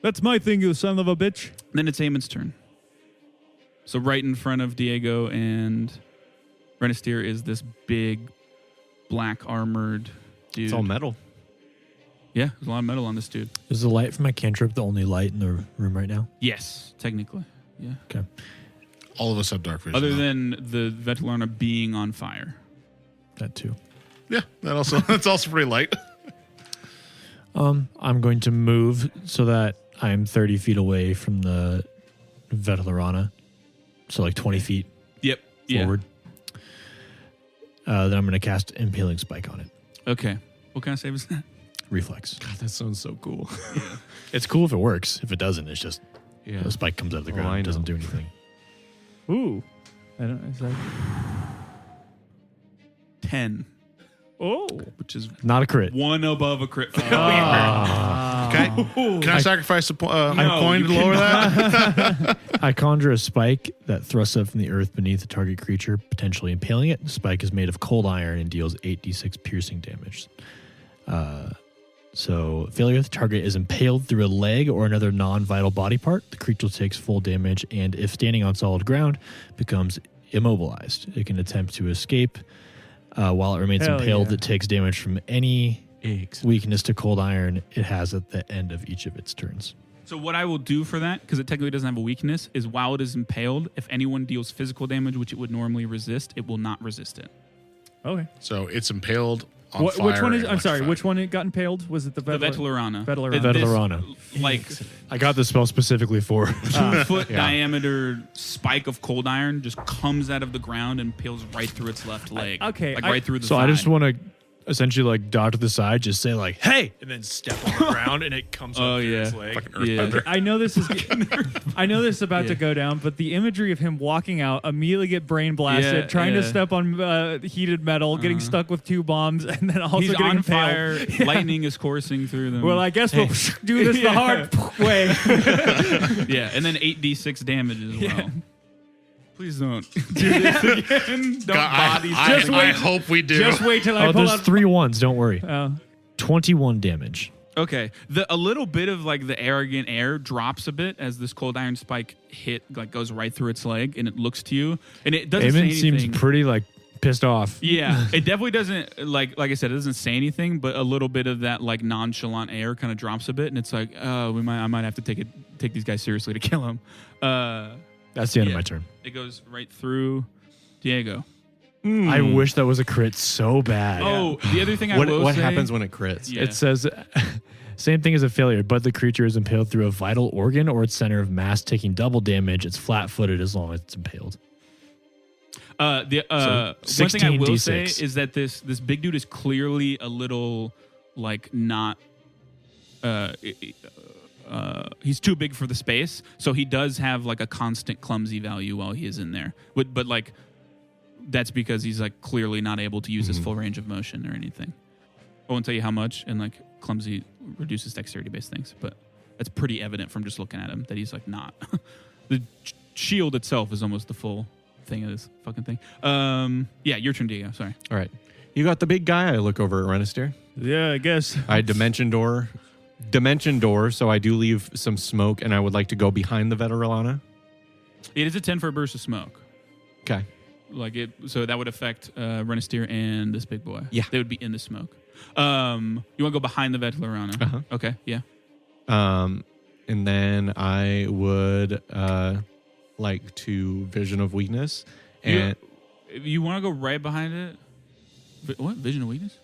That's my thing, you son of a bitch. Then it's Eamon's turn. So right in front of Diego and Renisteer is this big, black armored dude. It's all metal. Yeah, there's a lot of metal on this dude. Is the light from my cantrip the only light in the room right now? Yes, technically. Yeah. Okay. All of us have dark vision. Other now. than the Vetelarna being on fire. That too. Yeah, that's also pretty light. I'm going to move so that I'm 30 feet away from the Vetelarana. So like 20 feet Yep. forward. Then I'm going to cast Impaling Spike on it. Okay. What kind of save is that? Reflex. God, that sounds so cool. It's cool if it works. If it doesn't, it's just Yeah. the spike comes out of the Oh, ground. I It doesn't know. do anything. Ooh. I don't is that 10, Oh. which is Not a crit. one above a crit failure. Can I sacrifice a coin you to lower that? I conjure a spike that thrusts up from the earth beneath the target creature, potentially impaling it. The spike is made of cold iron and deals 8d6 piercing damage. So, failure, the target is impaled through a leg or another non-vital body part. The creature takes full damage, and if standing on solid ground, becomes immobilized. It can attempt to escape. While it remains Hell impaled, yeah. it takes damage from any weakness to cold iron it has at the end of each of its turns. So what I will do for that, because it technically doesn't have a weakness, is while it is impaled, if anyone deals physical damage, which it would normally resist, it will not resist it. Okay. So it's impaled on Which fire. one is? and I'm sorry. electrified. Which one it got impaled? Was it the The Vetelarana? Vetelarana. Vetelarana. This, like I got the spell specifically for 2-foot diameter spike of cold iron just comes out of the ground and peels right through its left leg. okay, Like I- right through the So thigh. I just want to essentially like dodge to the side, just say like, hey, and then step on the ground and it comes Oh, up through yeah. his leg. Fucking Yeah. earthbender. I know this is. I know this is about Yeah. to go down, but the imagery of him walking out, immediately get brain blasted, Yeah, trying to yeah. step on heated metal, getting stuck with 2 bombs, and then also He's getting on impaled. fire. Lightning is coursing through them. Well, I guess we'll do this the hard way. yeah, and then 8d6 damage as well. Please don't do this again. Don't God, bodies. I hope we do. Just wait till I Oh, pull there's out. 3 ones. Don't worry. Oh. 21 damage. Okay, a little bit of like the arrogant air drops a bit as this cold iron spike goes right through its leg, and it looks to you, and it doesn't say Eamon anything. seems pretty like pissed off. Yeah, it definitely doesn't like I said, it doesn't say anything, but a little bit of that like nonchalant air kind of drops a bit, and it's like, I might have to take these guys seriously to kill him. That's the end of Yeah. my turn. It goes right through Diego. I wish that was a crit so bad. Oh, the other thing I What, will what say, happens when it crits? Yeah. It says same thing as a failure, but the creature is impaled through a vital organ or its center of mass, taking double damage. It's flat-footed as long as it's impaled. One thing I 16 will D6. say is that this big dude is clearly a little like not. He's too big for the space, so he does have like a constant clumsy value while he is in there. But like, that's because he's like clearly not able to use his full range of motion or anything. I won't tell you how much, and like clumsy reduces dexterity-based things, but that's pretty evident from just looking at him that he's like not. The shield itself is almost the full thing of this fucking thing. Yeah, your turn, Diego. Sorry. All right. You got the big guy. I look over at Renister. Yeah, I guess. I dimension door, so I do leave some smoke, and I would like to go behind the Vetelarana. It is a 10 for a burst of smoke. Okay. Like it, so that would affect Renisteer and this big boy. Yeah. They would be in the smoke. You want to go behind the Vetelarana? Uh-huh. Okay, yeah. And then I would like to Vision of Weakness, and You want to go right behind it? What? Vision of Weakness?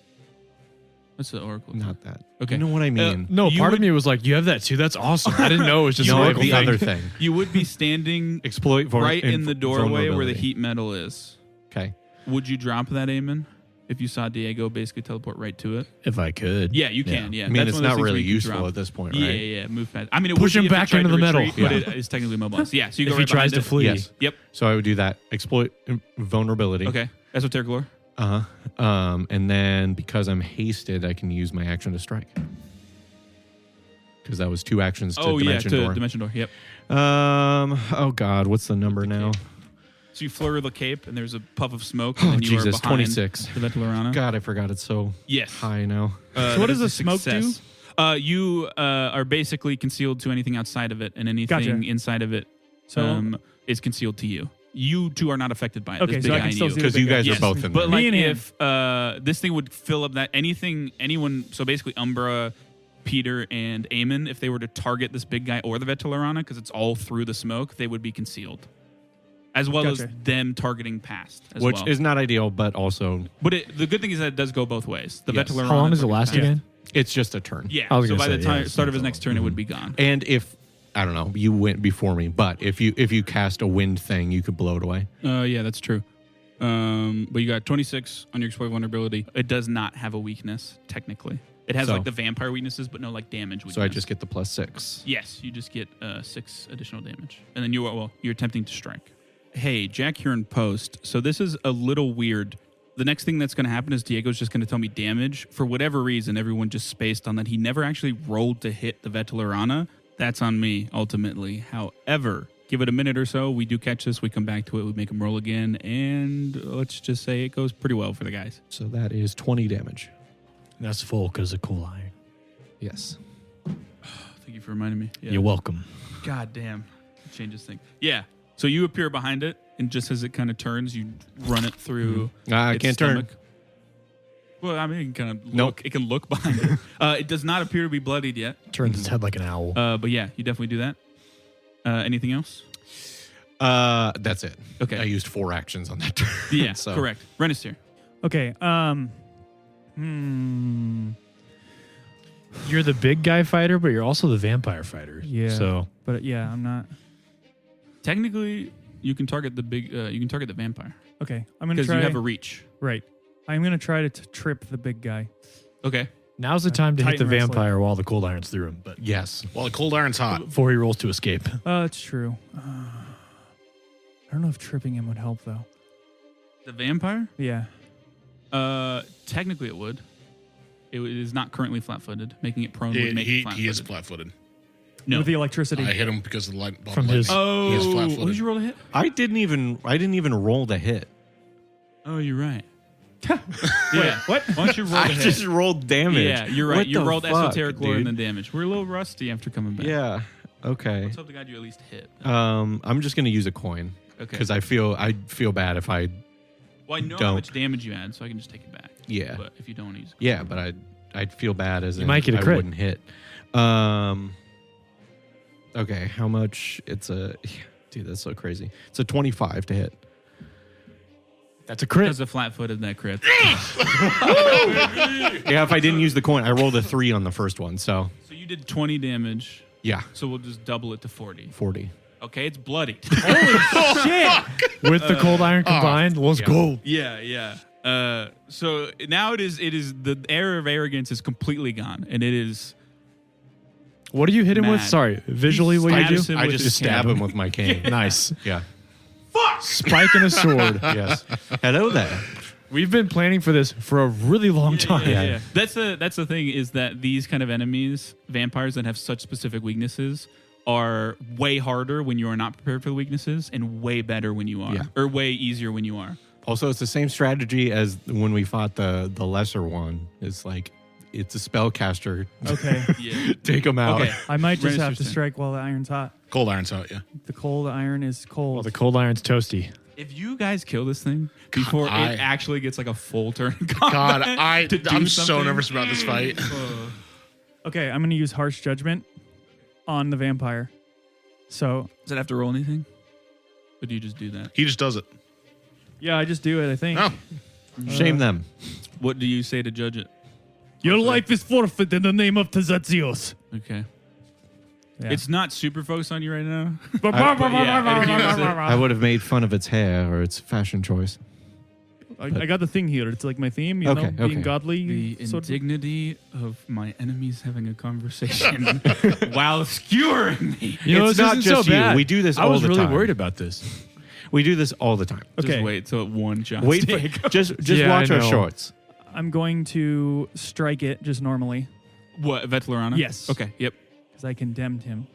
That's the Oracle. not that. Okay. You know what I mean? No, You part would- of me was like, you have that too? That's awesome. I didn't know it was just no, a local the thing. other thing. You would be standing Exploit right in the doorway where the heat metal is. Okay. Would you drop that, Eamon? if you saw Diego basically teleport right to it. If I could. Yeah, you can. Yeah, I mean, That's it's one of those not things where really you can useful drop. at this point, right? Yeah. Move fast. I mean, it Push would him be if it back tried into to the middle. retreat, but Yeah. it is technically mobilized. Yeah, so you go If right he tries behind to flee. Yes. Yep. So I would do that. Exploit vulnerability. Okay. Esoteric lore. And then because I'm hasted, I can use my action to strike. Because that was 2 actions to Dimension Door. Dimension Door. Yep. Oh God, what's the number now? So you flurry the cape, and there's a puff of smoke, and then you are Jesus, behind 26. the Vetelarana. God, I forgot it's so Yes. high now. So what that does is the a smoke do? success. You are basically concealed to anything outside of it, and anything Gotcha. inside of it So is concealed to you. You two are not affected by it. Okay, this so big I guy can and still you. see Because the you big guys guy. are both in But there. like Me and him. if this thing would fill up that anyone, so basically Umbra, Peter, and Eamon, if they were to target this big guy or the Vetelarana, because it's all through the smoke, they would be concealed. As well as Gotcha. them targeting past as Which well. is not ideal, but also But the good thing is that it does go both ways. The Yes. Vetelarana How long does it targets last past. again? it's just a turn. Yeah. I was So gonna by the say, yeah, time it's start not of his so next turn, it would be gone. And if I don't know, you went before me, but if you cast a wind thing, you could blow it away. Yeah, that's true. But you got 26 on your exploit vulnerability. It does not have a weakness, technically. It has So- like the vampire weaknesses, but no like damage weakness. So I just get the +6. Yes, you just get 6 additional damage. And then you're attempting to strike. Hey, Jack here in post. So this is a little weird. The next thing that's going to happen is Diego's just going to tell me damage. For whatever reason, everyone just spaced on that. He never actually rolled to hit the Vetelarana. That's on me, ultimately. However, give it a minute or so. We do catch this. We come back to it. We make him roll again. And let's just say it goes pretty well for the guys. So that is 20 damage. That's full because of cool iron. Yes. Thank you for reminding me. Yeah. You're welcome. God damn. It changes things. Yeah. So you appear behind it, and just as it kind of turns, you run it through. I its can't stomach. turn. Well, I mean, it can kind of Nope. look. It can look behind it. It does not appear to be bloodied yet. Turns its head like an owl. But yeah, you definitely do that. Anything else? That's it. Okay. I used 4 actions on that turn. Yeah, So- correct. Renus here. Okay. You're the big guy fighter, but you're also the vampire fighter. Yeah. So But yeah, I'm not. Technically, you can target the big. You can target the vampire Okay, I'm gonna because try. you have a reach. Right. I'm gonna try to trip the big guy. Okay. now's the time to hit the Titan wrestler. vampire while the cold iron's through him. But Yes. Well, the cold iron's hot. before he rolls to escape. It's true. I don't know if tripping him would help though. The vampire. Yeah. Technically, it would. It is not currently flat-footed. Making it prone would make it He flat-footed. is flat-footed. No. With the electricity. I hit him because of the light. From his- Oh, he is what flat-footed. did you roll to hit? I didn't even roll the hit. Oh, you're right. Yeah. What? Why don't you roll I to hit? just rolled damage. Yeah, you're right. What You the rolled fuck, esoteric lore and dude? then damage. We're a little rusty after coming back. Yeah. Okay. Let's hope the guy you at least hit. I'm just gonna use a coin Okay. because I feel bad if I Well, I know how don't. much damage you had, so I can just take it back. Yeah. But if you don't use it. yeah, but I'd feel bad as You in might get a I crit. wouldn't hit. Okay, how much? It's a dude. That's so crazy. It's a 25 to hit. That's a crit. Because of flat-footed that crit. Yeah, if I didn't use the coin, I rolled a 3 on the first one. So So you did 20 damage, yeah, so we'll just double it to 40. 40. Okay, it's bloody. With the cold iron combined, let's go. Yeah. So now it is the air of arrogance is completely gone, and it is What do you hit him with? Mad. Sorry, visually, what Stabs you him do? I with just his stab hand. him with my cane. Nice. Yeah. Spike and a sword. Yes. Hello there. We've been planning for this for a really long time. Yeah. That's the thing is that these kind of enemies, vampires that have such specific weaknesses, are way harder when you are not prepared for the weaknesses, and way better when you are, Yeah. or way easier when you are. Also, it's the same strategy as when we fought the lesser one. It's like it's a spellcaster. Okay. Yeah. Take him out. Okay. I might just Renus, have your to turn. strike while the iron's hot. Cold iron's out, yeah. The cold iron is cold. Well, the cold iron's toasty. If you guys kill this thing before I- it actually gets like a full turn, in God, combat to do I'm so something- nervous about this fight. Okay, I'm gonna use harsh judgment on the vampire. So Does it have to roll anything? Or do you just do that? He just does it. yeah, I just do it. I think. No. Shame them. What do you say to judge it? Your life is forfeit in the name of Tazetsios. Okay. Yeah. It's not super focused on you right now. But yeah, if you use it- I would have made fun of its hair or its fashion choice. I got the thing here. It's like my theme, you know, being godly. The indignity of my enemies having a conversation while skewering me. You know, It's this not isn't just so bad. you. We do this I all was the really time. worried about this. We do this all the time. Okay. Just wait till one job. Wait, just Yeah, watch I our know. shorts. I'm going to strike it just normally What, Vetlorana? Yes. Okay, yep. because I condemned him.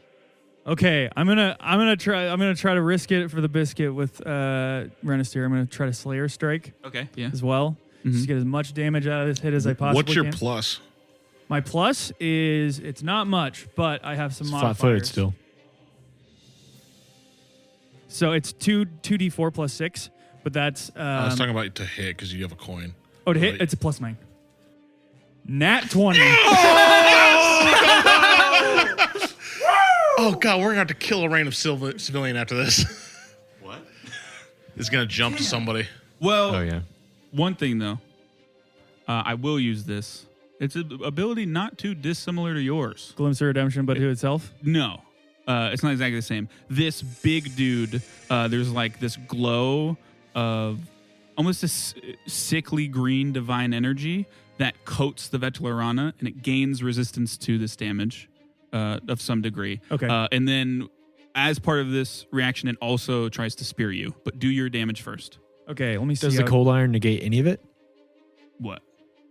Okay, I'm gonna try to risk it for the biscuit with Renister. I'm gonna try to Slayer strike Okay, yeah. as well. Just get as much damage out of this hit as I possibly What's your can. plus? My plus is it's not much, but I have some It's modifiers. flat-footed still. So it's 2d4 plus 6, but that's I was talking about to hit because you have a coin. oh to hit it's a plus 9. Nat 20. Oh God, we're gonna have to kill a random civilian after this. What? It's gonna jump to somebody. Well, Oh yeah. one thing though, I will use this. It's an ability not too dissimilar to yours. Glimpse of redemption, but to itself. No, it's not exactly the same. This big dude, there's like this glow of almost this sickly green divine energy that coats the Vetlorana, and it gains resistance to this damage of some degree. Okay. And then as part of this reaction, it also tries to spear you, but do your damage first. Okay, let me see. Does the cold iron negate any of it? What?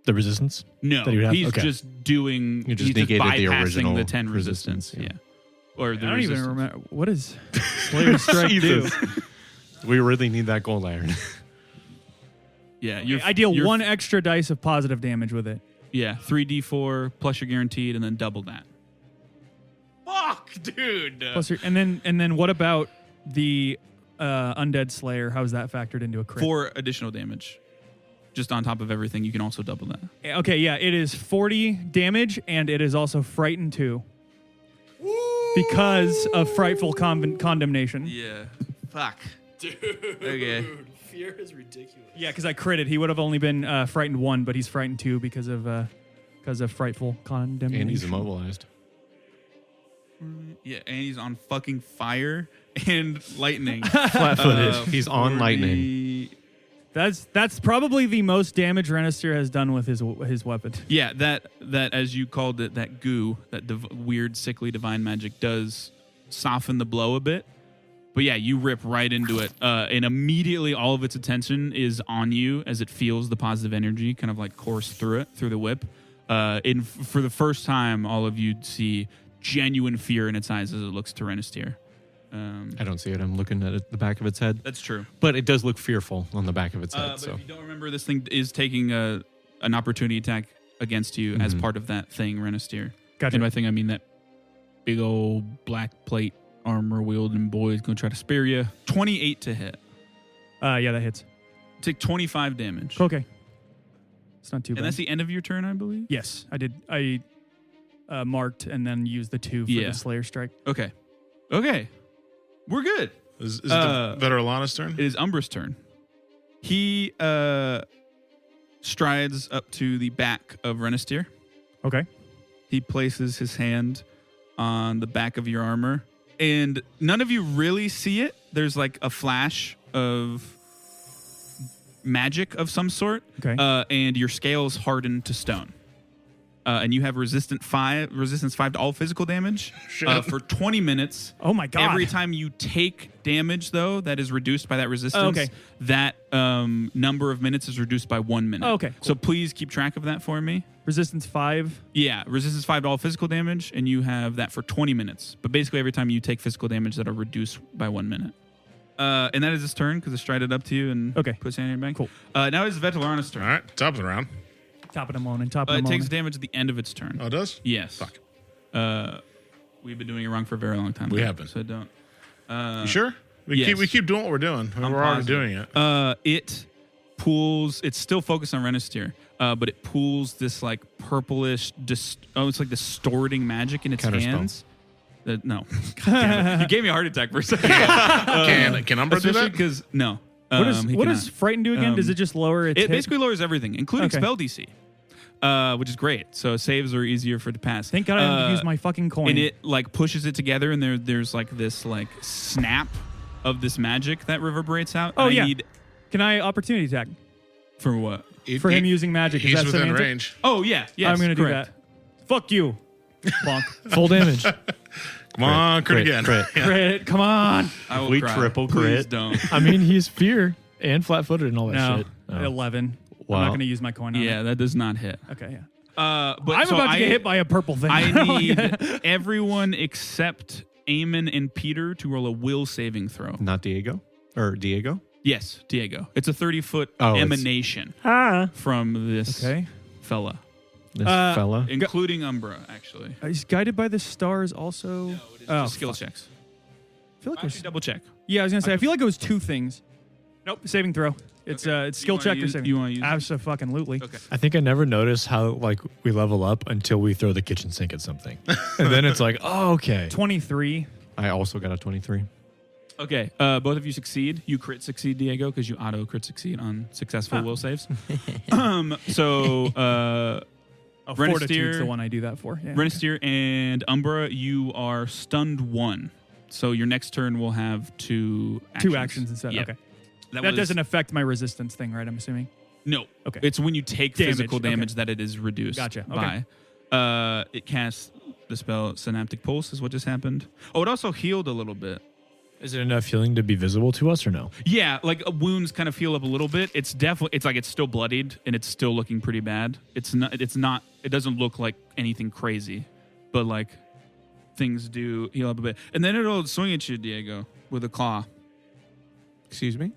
The resistance? No, That he would have? he's Okay. just doing. You just he's just negated the bypassing original the 10 resistance. resistance, Yeah. Or I the don't resistance. even remember what is Slayer strike do. Jesus. We really need that gold iron. Yeah, I deal one extra dice of positive damage with it. Yeah, 3d4 plus you're guaranteed, and then double that. Fuck, dude. Plus and then what about the undead slayer? How is that factored into a crit? 4 additional damage, just on top of everything. You can also double that. Okay, yeah, it is 40 damage, and it is also frightened 2 because of frightful condemnation. Yeah. Fuck. Dude. Okay. Fear is ridiculous. Yeah, because I critted. He would have only been frightened 1, but he's frightened 2 because of frightful condemnation. And he's immobilized. Yeah, and he's on fucking fire and lightning. Flat-footed. He's on lightning. That's probably the most damage Renister has done with his weapon. Yeah, that as you called it, that goo, that weird sickly divine magic does soften the blow a bit. But yeah, you rip right into it, and immediately all of its attention is on you as it feels the positive energy kind of like course through the whip. For the first time, all of you see genuine fear in its eyes as it looks to Renister. I don't see it. I'm looking at it, the back of its head. That's true. But it does look fearful on the back of its head. But So if you don't remember, this thing is taking an opportunity attack against you as part of that thing, Renister. Gotcha. And by thing, I mean that big old black plate armor wielding boy is going to try to spear you. 28 to hit. Yeah, that hits. Take 25 damage. Okay. It's not too bad. And that's the end of your turn, I believe? Yes, I did. I marked and then used the 2 for Yeah. the Slayer strike. Okay. We're good. Is it the Veterolana's turn? It is Umbra's turn. He strides up to the back of Renister. Okay. He places his hand on the back of your armor, and none of you really see it. There's like a flash of magic of some sort, Okay. and your scales harden to stone. And you have resistance 5 to all physical damage for 20 minutes. Oh my god. Every time you take damage, though, that is reduced by that resistance. Oh, okay. That number of minutes is reduced by 1 minute. Oh, okay, So please keep track of that for me. Resistance 5. Yeah, resistance 5 to all physical damage, and you have that for 20 minutes. But basically, every time you take physical damage, that'll reduce by 1 minute. And that is his turn because it strided up to you and Okay. puts hand in your bag. Cool. Now it's Vetlorana's turn. All right, top of the round. Top of the morning. Top of It the morning. takes damage at the end of its turn. Oh, it does? Yes. Fuck. We've been doing it wrong for a very long time. We now, have been. So don't. You sure? yes. We keep doing what we're doing. I'm We're already positive. doing it. It pulls. It's still focused on Renister, but it pulls this like purplish. It's like distorting magic in its Counterspell. hands. No, God damn it. You gave me a heart attack for a second. Can Umbra do Especially that? because no. What he does cannot. Frighten do again? Does it just lower its It hit? basically lowers everything, including Okay. spell DC, which is great. So saves are easier for it to pass. Thank God I didn't use my fucking coin. And it like pushes it together, and there's like this like snap of this magic that reverberates out. Oh, And yeah. I need Can I opportunity attack? For what? For him using magic. Is He's that within semantic? range. Oh, yeah. Yes, I'm going to do correct. that. Fuck you. Bonk. Full damage. Come on, crit again. Crit. Come on. I will We cry. triple Please crit. don't. I mean, he's fear and flat-footed and all that No. shit. Oh. 11. I'm Wow. not going to use my coin on Yeah, that does not hit. it. Okay, yeah. But I'm so about to get hit by a purple thing. I need everyone except Eamon and Peter to roll a will saving throw. Not Diego? Or Diego? Yes, Diego. It's a 30-foot Oh, it's- emanation from this Okay. fella, This fella? including Umbra, actually. He's guided by the stars also. Just skill checks. I feel like it was, Actually, double check. yeah, I was going to say, I feel like it was two things. Nope, saving throw. It's skill wanna check or use- saving. you wanna use it? Absolutely. Okay. I think I never noticed how like we level up until we throw the kitchen sink at something, and then it's like, oh, okay. 23. I also got a 23. Okay, both of you succeed. You crit succeed, Diego, because you auto crit succeed on successful will saves. So, Fortitude's the one I do that for. Yeah. Renisteer and Umbra, you are stunned 1. So your next turn will have two actions instead. Yeah. Okay. That was- doesn't affect my resistance thing, right? I'm assuming. No. Okay. It's when you take Damage, physical okay. damage that it is reduced Gotcha, by. It casts the spell Synaptic Pulse is what just happened. Oh, it also healed a little bit. Is it enough healing to be visible to us or no? Yeah, like wounds kind of heal up a little bit. It's definitely, it's like it's still bloodied and it's still looking pretty bad. It doesn't look like anything crazy, but like things do heal up a bit. And then it'll swing at you, Diego, with a claw. Excuse me?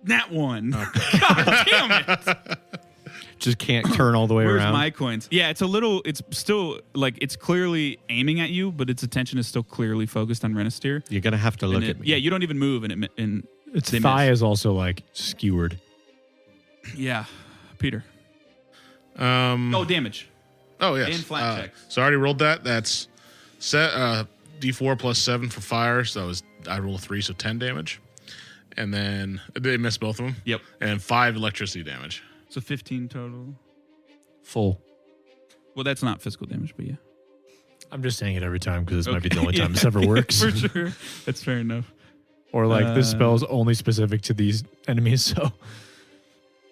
That one. God damn it. Just can't turn all the way Where's around. my coins? Yeah, it's still like it's clearly aiming at you, but its attention is still clearly focused on Renisteer. You're going to have to look And at me. Yeah, you don't even move and Its they thigh miss. is also like skewered. Yeah, Peter. Oh, Damage. yes. and flat checks. So I already rolled that. That's D4 plus 7 for fire. So I roll a 3, so 10 damage. And then they missed both of them. Yep. And 5 electricity damage. So 15 total. Full. Well, that's not physical damage, but yeah. I'm just saying it every time because this might be the Okay. only time this ever works. For sure. That's fair enough. Or like this spell is only specific to these enemies, so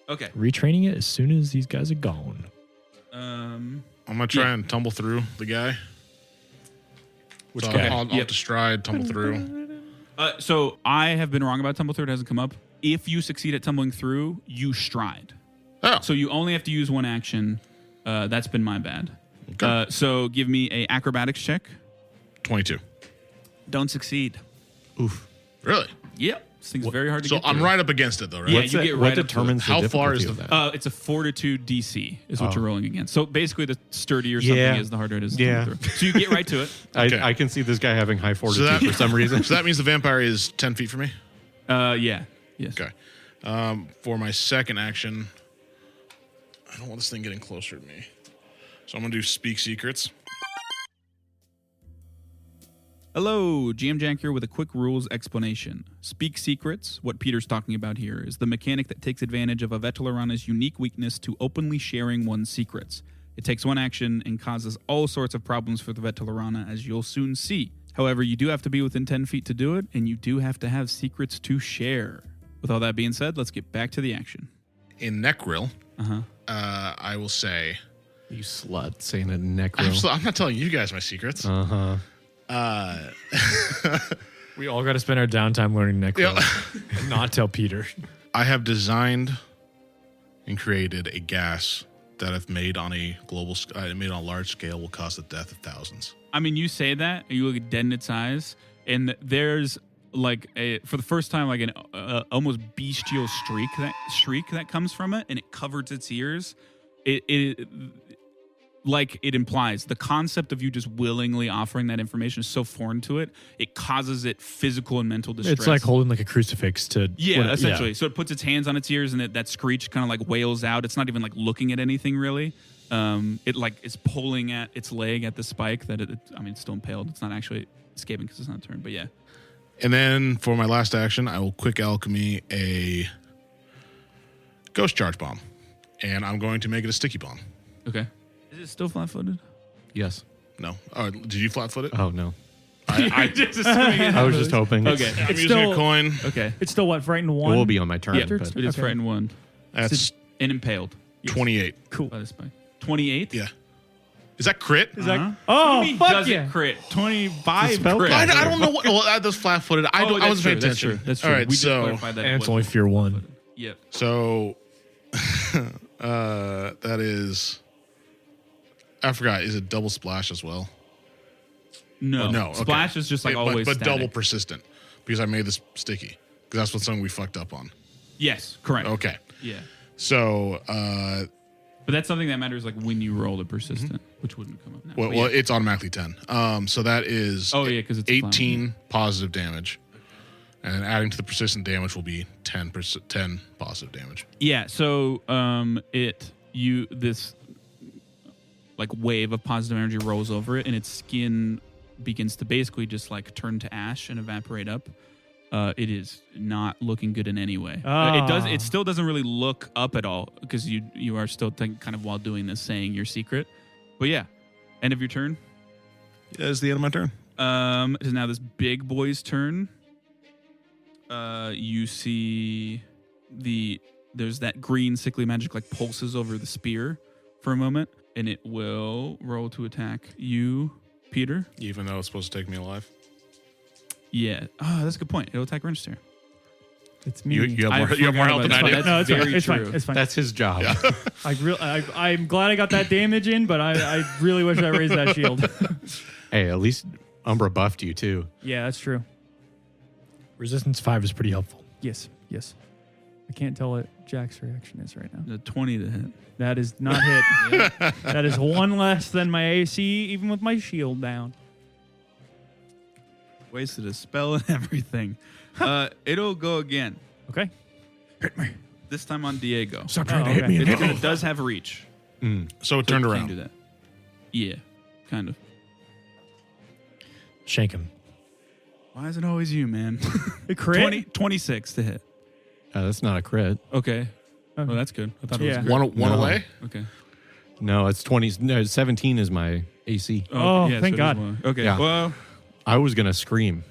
Okay. retraining it as soon as these guys are gone. I'm going to try and tumble through the guy. Which so guy? I'll Yep. just stride, tumble through. So I have been wrong about tumble through. It hasn't come up. If you succeed at tumbling through, you stride. Oh, So you only have to use one action. That's been my bad. Okay. So give me a acrobatics check. 22. Don't succeed. Oof. Really? Yep. This thing's very hard to So get I'm through. right up against it, though, right? Yeah, What's you that- get what right up to determines it. How the far is difficulty the- of that? It's a fortitude DC is what Oh. you're rolling against. So basically, the sturdier something Yeah. is, the harder it is to Yeah. tumble through. So you get right to it. Okay. I can see this guy having high fortitude that- for some reason. So that means the vampire is 10 feet from me? Yeah. Yes. Okay. For my second action, I don't want this thing getting closer to me. So I'm going to do Speak Secrets. Hello, GM Jack here with a quick rules explanation. Speak Secrets, what Peter's talking about here, is the mechanic that takes advantage of a Vetelarana's unique weakness to openly sharing one's secrets. It takes one action and causes all sorts of problems for the Vetelarana, as you'll soon see. However, you do have to be within 10 feet to do it, and you do have to have secrets to share. With all that being said, let's get back to the action. In Neckril, Uh-huh. I will say... You slut saying a necro. I'm not telling you guys my secrets. Uh-huh. We all got to spend our downtime learning Necro and not tell Peter. I have designed and created a gas that, if made on a made on a large scale, will cause the death of thousands. I mean, you say that, and you look dead in its eyes, and there's like for the first time, like an almost bestial shriek that comes from it, and it covers its ears. It like it implies the concept of you just willingly offering that information is so foreign to it. It causes it physical and mental distress. It's like holding like a crucifix to Essentially. So it puts its hands on its ears, and that screech kind of like wails out. It's not even like looking at anything really. It like is pulling at its leg at the spike that it's still impaled. It's not actually escaping because it's not turned, but yeah. And then for my last action, I will quick alchemy a ghost charge bomb, and I'm going to make it a sticky bomb. Okay. Is it still flat-footed? Yes. No. Oh, did you flat-foot it? Oh, no. I just assuming I was just hoping. Okay. I'm It's using still- a coin. Okay. It's still what, frightened It one? will be on my turn. Yeah, but it is frightened one. That's And impaled 28. Cool. by the spike. 28? Yeah. Is that crit? Is that? Uh-huh. Oh, What do you mean fuck does yeah! it crit? 25 spell crit. cast. I don't know what. Well, that's flat-footed. I Oh, wasn't paying that's true. attention. That's true. All right, we just so clarified that. And it it's only wasn't fear 1. flat-footed. Yep. so that is. I forgot. Is it double splash as well? No. No. Okay. Splash is just like But- always but static. double persistent because I made this sticky because that's what something we fucked up on. Yes, correct. Okay, Yeah. so But that's something that matters like when you roll a persistent, which wouldn't come up now. well, But well yeah. it's automatically 10. So that is Oh, yeah, 'cause it's a flat, 18 positive damage, and then adding to the persistent damage will be 10 positive damage. Yeah, so this like wave of positive energy rolls over it and its skin begins to basically just like turn to ash and evaporate up. It is not looking good in any way. It still doesn't really look up at all because you are still kind of while doing this saying your secret. But yeah, end of your turn. Yeah, it's the end of my turn. It is now this big boy's turn. You see there's that green sickly magic like pulses over the spear for a moment, and it will roll to attack you, Peter. Even though it's supposed to take me alive. Yeah. Oh, that's a good point. It'll attack Register. It's me. You have more health than I do. No, it's fine. very It's true. fine. It's fine. That's his job. I'm glad I got that damage in, but I really wish I raised that shield. Hey, at least Umbra buffed you too. Yeah, that's true. Resistance 5 is pretty helpful. Yes. I can't tell what Jack's reaction is right now. The 20 to hit. That is not hit. That is one less than my AC, even with my shield down. Wasted a spell and everything. It'll go again. Okay. Hit me. This time on Diego. Stop trying to hit me. It does have reach. So it turned So it can around. do that. Yeah, kind of. Shank him. Why is it always you, man? A crit? 26 to hit. That's not a crit. Okay. Well, that's good. I thought it was Yeah. good. One No. away? Okay. No, it's 20. No, 17 is my AC. Oh, yeah, thank so it is God. one. Okay. Yeah. Well, I was going to scream.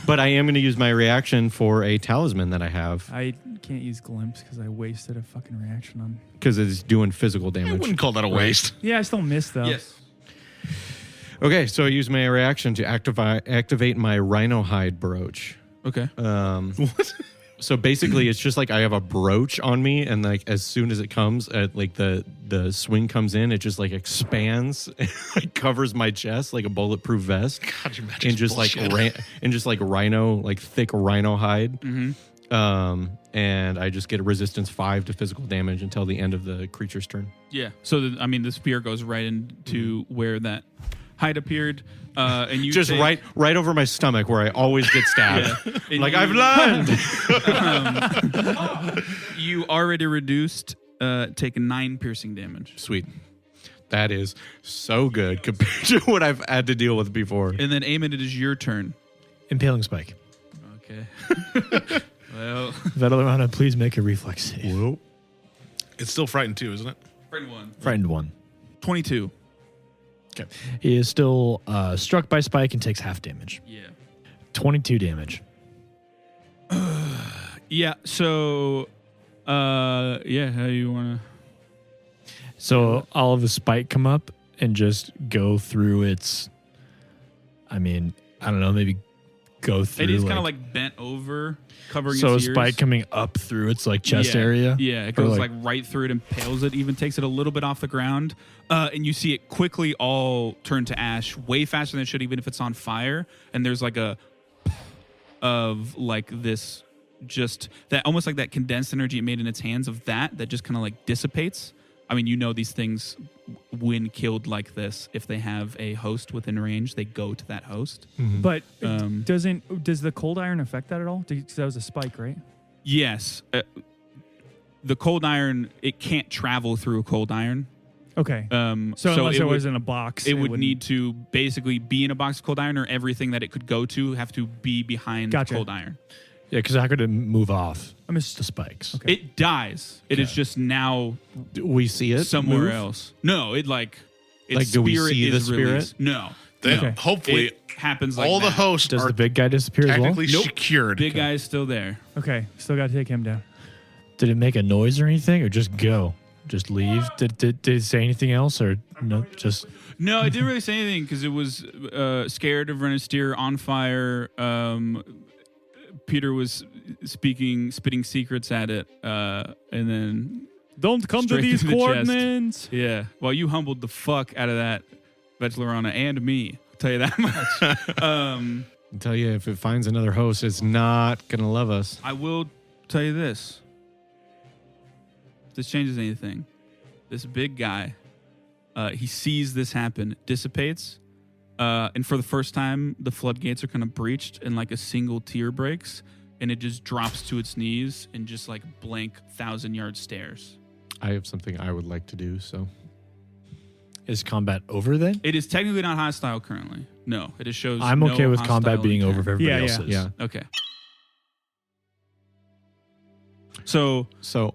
But I am going to use my reaction for a talisman that I have I can't use glimpse because I wasted a fucking reaction on. because it's doing physical I damage. wouldn't call that a waste. Yeah, I still missed though. yes. Okay, so I use my reaction to activate my rhino hide brooch. Okay. What? So basically, it's just like I have a brooch on me, and like as soon as it comes, like the swing comes in, it just like expands, and like covers my chest like a bulletproof vest, God, your magic's and just bullshit. like rhino, like thick rhino hide. Mm-hmm. And I just get a resistance 5 to physical damage until the end of the creature's turn. Yeah. So, the spear goes right into where that hide appeared. And you Just take- right over my stomach where I always get stabbed. Yeah. And Like you- I've learned. You already reduced, take 9 piercing damage. Sweet. That is so good compared to what I've had to deal with before. And then, Eamon, it is your turn. Impaling spike. Okay. Well, Veterana, please make a reflex save. Whoa. It's still frightened too, isn't it? friend 1. Frightened 1. 22. Okay. He is still struck by spike and takes half damage. Yeah. 22 damage. Yeah. So, how you want to? So all of the spike come up and just go through its. I mean, I don't know, maybe go through. It is kind of like bent over, covering so its ears. spike coming up through its like chest Yeah. area. Yeah, it Or, goes like right through it, impales it, even takes it a little bit off the ground. And you see it quickly all turn to ash way faster than it should, even if it's on fire. And there's like of like this, just that almost like that condensed energy it made in its hands of that just kind of like dissipates. I mean, these things, when killed like this, if they have a host within range, they go to that host. But does the cold iron affect that at all? Because that was a spike, right? Yes. The cold iron, it can't travel through a cold iron. Okay. So unless it would- was in a box, it would wouldn't- need to basically be in a box of cold iron, or everything that it could go to have to be behind Gotcha. cold iron. Yeah, because how could it move off I'm just the spikes? Okay. It dies. It is just now Do we see it somewhere move? else. No, its Like, spirit do we see the is spirit? released. No. Then Okay. hopefully It happens like all the that. hosts Does are the big guy disappear as well? technically secured. Big guy's still there. Okay. Still got to take him down. Did it make a noise or anything, or just go? Just leave? Did it say anything else, or no? Just No, it didn't really say anything because it was scared of Renestier, on fire. Peter was spitting secrets at it, and then Don't come to straight these through the chest. coordinates. Yeah. Well, you humbled the fuck out of that Vetlorana and me. I'll tell you that much. I tell you, if it finds another host, it's not gonna love us. I will tell you this. If this changes anything, this big guy, he sees this happen, dissipates, and for the first time, the floodgates are kind of breached and like a single tear breaks, and it just drops to its knees and just like blank 1,000-yard stares. I have something I would like to do. So is combat over then? It is technically not hostile currently. No, it just shows. I'm no okay with combat hostile being over intent. if everybody Yeah, else yeah. is. yeah. Okay. So So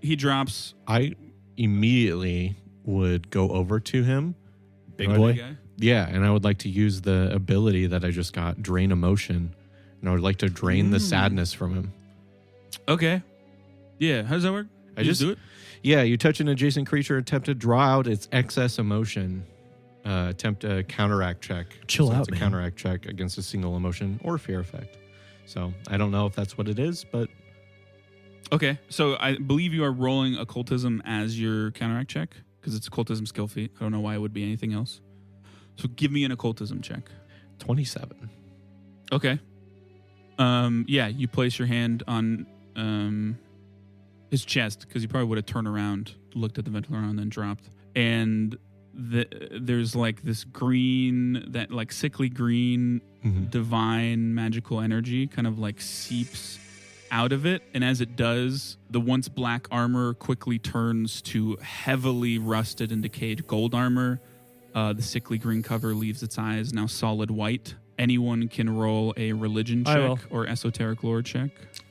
he drops. I immediately would go over to him. Big Right. boy. Guy. Yeah, and I would like to use the ability that I just got, drain emotion, and I would like to drain the sadness from him. Okay. Yeah. How does that work? I You just do it. Yeah, you touch an adjacent creature, attempt to draw out its excess emotion. Attempt a counteract check. Chill out, it's a man. counteract check against a single emotion or fear effect. So I don't know if that's what it is, but Okay. So I believe you are rolling occultism as your counteract check because it's occultism skill feat. I don't know why it would be anything else. So give me an occultism check. 27. Okay. Yeah, you place your hand on his chest because he probably would have turned around, looked at the Vetlorana, and then dropped. And there's like this green, that like sickly green, divine magical energy kind of like seeps out of it. And as it does, the once black armor quickly turns to heavily rusted and decayed gold armor. The sickly green cover leaves its eyes now solid white. Anyone can roll a religion I will. check or esoteric lore check.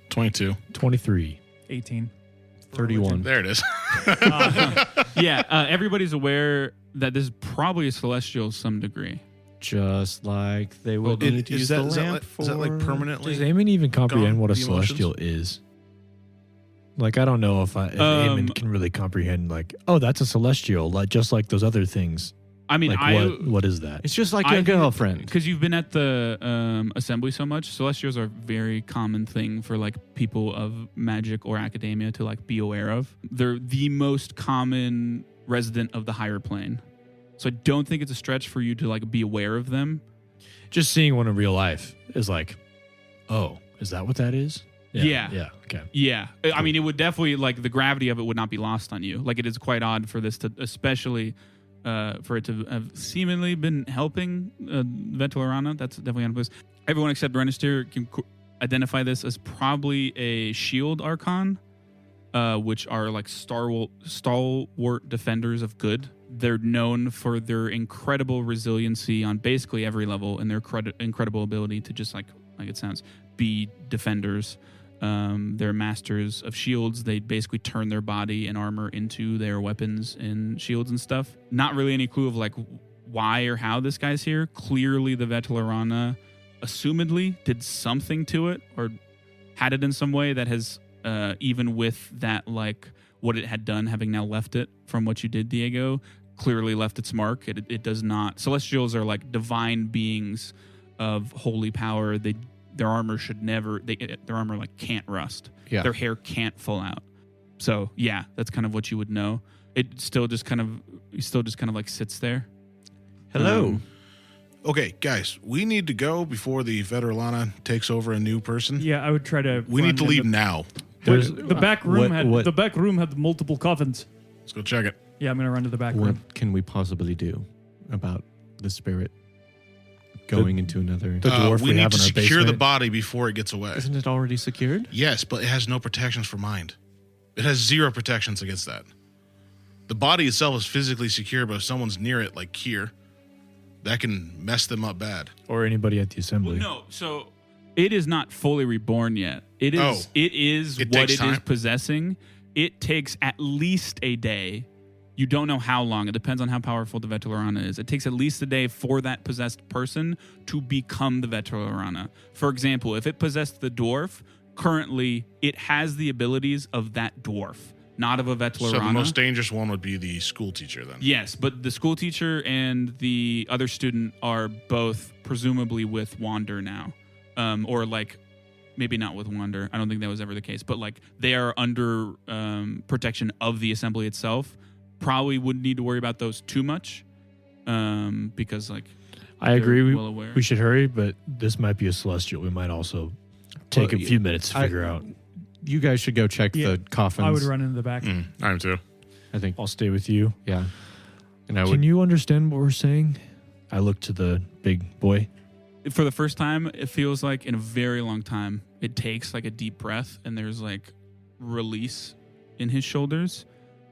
22. 23. 18. 31. There it is. Yeah, everybody's aware that this is probably a celestial to some degree. Just like they would Well, need to is use that- the is that lamp like- is that like for- permanently? Does Eamon even comprehend gone, what a the emotions? celestial is? Like, I don't know if Eamon can really comprehend, like, oh, that's a celestial, like just like those other things. I mean, Like, what is that? It's just like your girlfriend. Because you've been at the assembly so much, celestials are a very common thing for like people of magic or academia to like be aware of. They're the most common resident of the higher plane. So I don't think it's a stretch for you to like be aware of them. Just seeing one in real life is like, oh, is that what that is? Yeah. Yeah. Okay. Yeah. I mean, it would definitely, like, the gravity of it would not be lost on you. Like, it is quite odd for this to, especially for it to have seemingly been helping Vetlorana. That's definitely on place. Everyone except Renestier can identify this as probably a shield archon, which are like stalwart defenders of good. They're known for their incredible resiliency on basically every level and their incredible ability to just like it sounds, be defenders. They're masters of shields. They basically turn their body and armor into their weapons and shields and stuff. Not really any clue of like why or how this guy's here. Clearly the Vetlorana assumedly did something to it or had it in some way that has even with that, like what it had done, having now left it from what you did, Diego, clearly left its mark. It does not. Celestials are like divine beings of holy power. Their armor should never. Their armor like can't rust. Yeah. Their hair can't fall out. So yeah, that's kind of what you would know. It still just kind of like sits there. Hello. Okay, guys, we need to go before the Vetlorana takes over a new person. Yeah, I would try to. We run need to in leave the- now. There's The back room what- the back room had multiple coffins. Let's go check it. Yeah, I'm gonna run to the back What room. can we possibly do about the spirit going into another? the dwarf we we need have to in our secure the basement. body before it gets away. Isn't it already secured? Yes, but it has no protections for mind. It has zero protections against that. The body itself is physically secure, but if someone's near it, like here, that can mess them up bad. Or anybody at the assembly. No, so it is not fully reborn yet. It is. Oh. It is It what takes it is time. possessing. It takes at least a day. You don't know how long. It depends on how powerful the Vetlorana is. It takes at least a day for that possessed person to become the Vetlorana. For example, if it possessed the dwarf, currently it has the abilities of that dwarf, not of a Vetlerana. So the most dangerous one would be the school teacher then. Yes, but the school teacher and the other student are both presumably with Wander now. Or like, maybe not with Wander. I don't think that was ever the case. But like, they are under protection of the assembly itself. Probably wouldn't need to worry about those too much. Because like, I agree. well aware. We should hurry, but this might be a celestial. We might also take a few minutes to figure out. You guys should go check Yeah, the coffins. I would run into the back. I am too. I think. I'll stay with you. Yeah. And I would. Can you understand what we're saying? I look to the big boy. For the first time, it feels like in a very long time, it takes like a deep breath and there's like release in his shoulders,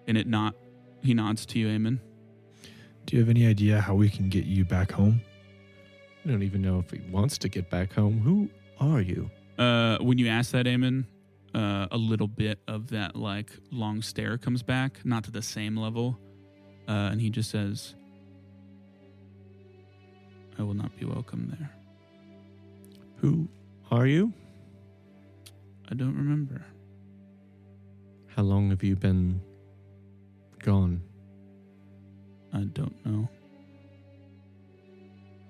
and he nods to you, Eamon. Do you have any idea how we can get you back home? I don't even know if he wants to get back home. Who are you? When you ask that, Eamon, a little bit of that like long stare comes back, not to the same level, and he just says, "I will not be welcome there." Who are you? I don't remember. How long have you been gone? I don't know.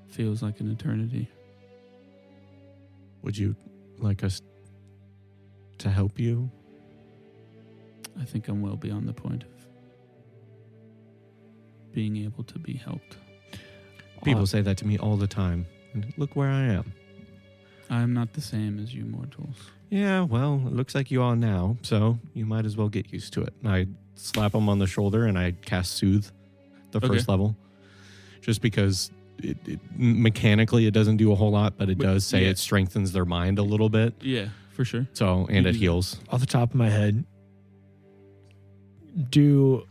Feels like an eternity. Would you like us to help you? I think I'm well beyond the point of being able to be helped. People say that to me all the time. And look where I am. I'm not the same as you mortals. Yeah, well, it looks like you are now, so you might as well get used to it. And I slap him on the shoulder and I cast Soothe, the first level, just because mechanically it doesn't do a whole lot, but it does say it strengthens their mind a little bit. Yeah, for sure. So, and it heals. Off the top of my head, do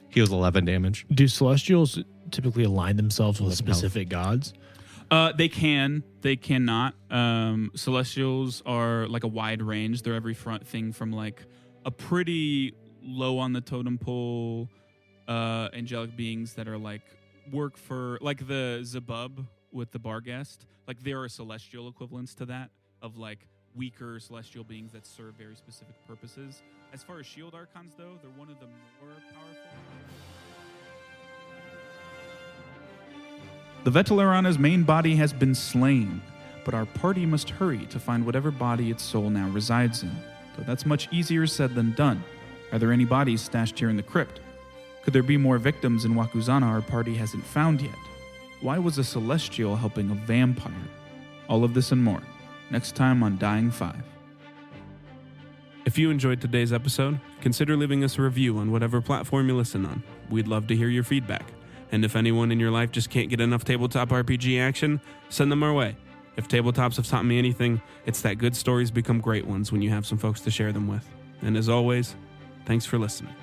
Heals 11 damage. do celestials typically align themselves with 11 health. specific gods? They can. They cannot. Celestials are like a wide range. They're every front thing from like a pretty low on the totem pole angelic beings that are like work for like the Zabub with the Barghest. Like there are celestial equivalents to that of like weaker celestial beings that serve very specific purposes. As far as shield archons though, they're one of the more powerful. The Vetelarana's main body has been slain, but our party must hurry to find whatever body its soul now resides in, though that's much easier said than done. Are there any bodies stashed here in the crypt? Could there be more victims in Wakuzana our party hasn't found yet? Why was a celestial helping a vampire? All of this and more, next time on Dying 5. If you enjoyed today's episode, consider leaving us a review on whatever platform you listen on. We'd love to hear your feedback. And if anyone in your life just can't get enough tabletop RPG action, send them our way. If tabletops have taught me anything, it's that good stories become great ones when you have some folks to share them with. And as always, thanks for listening.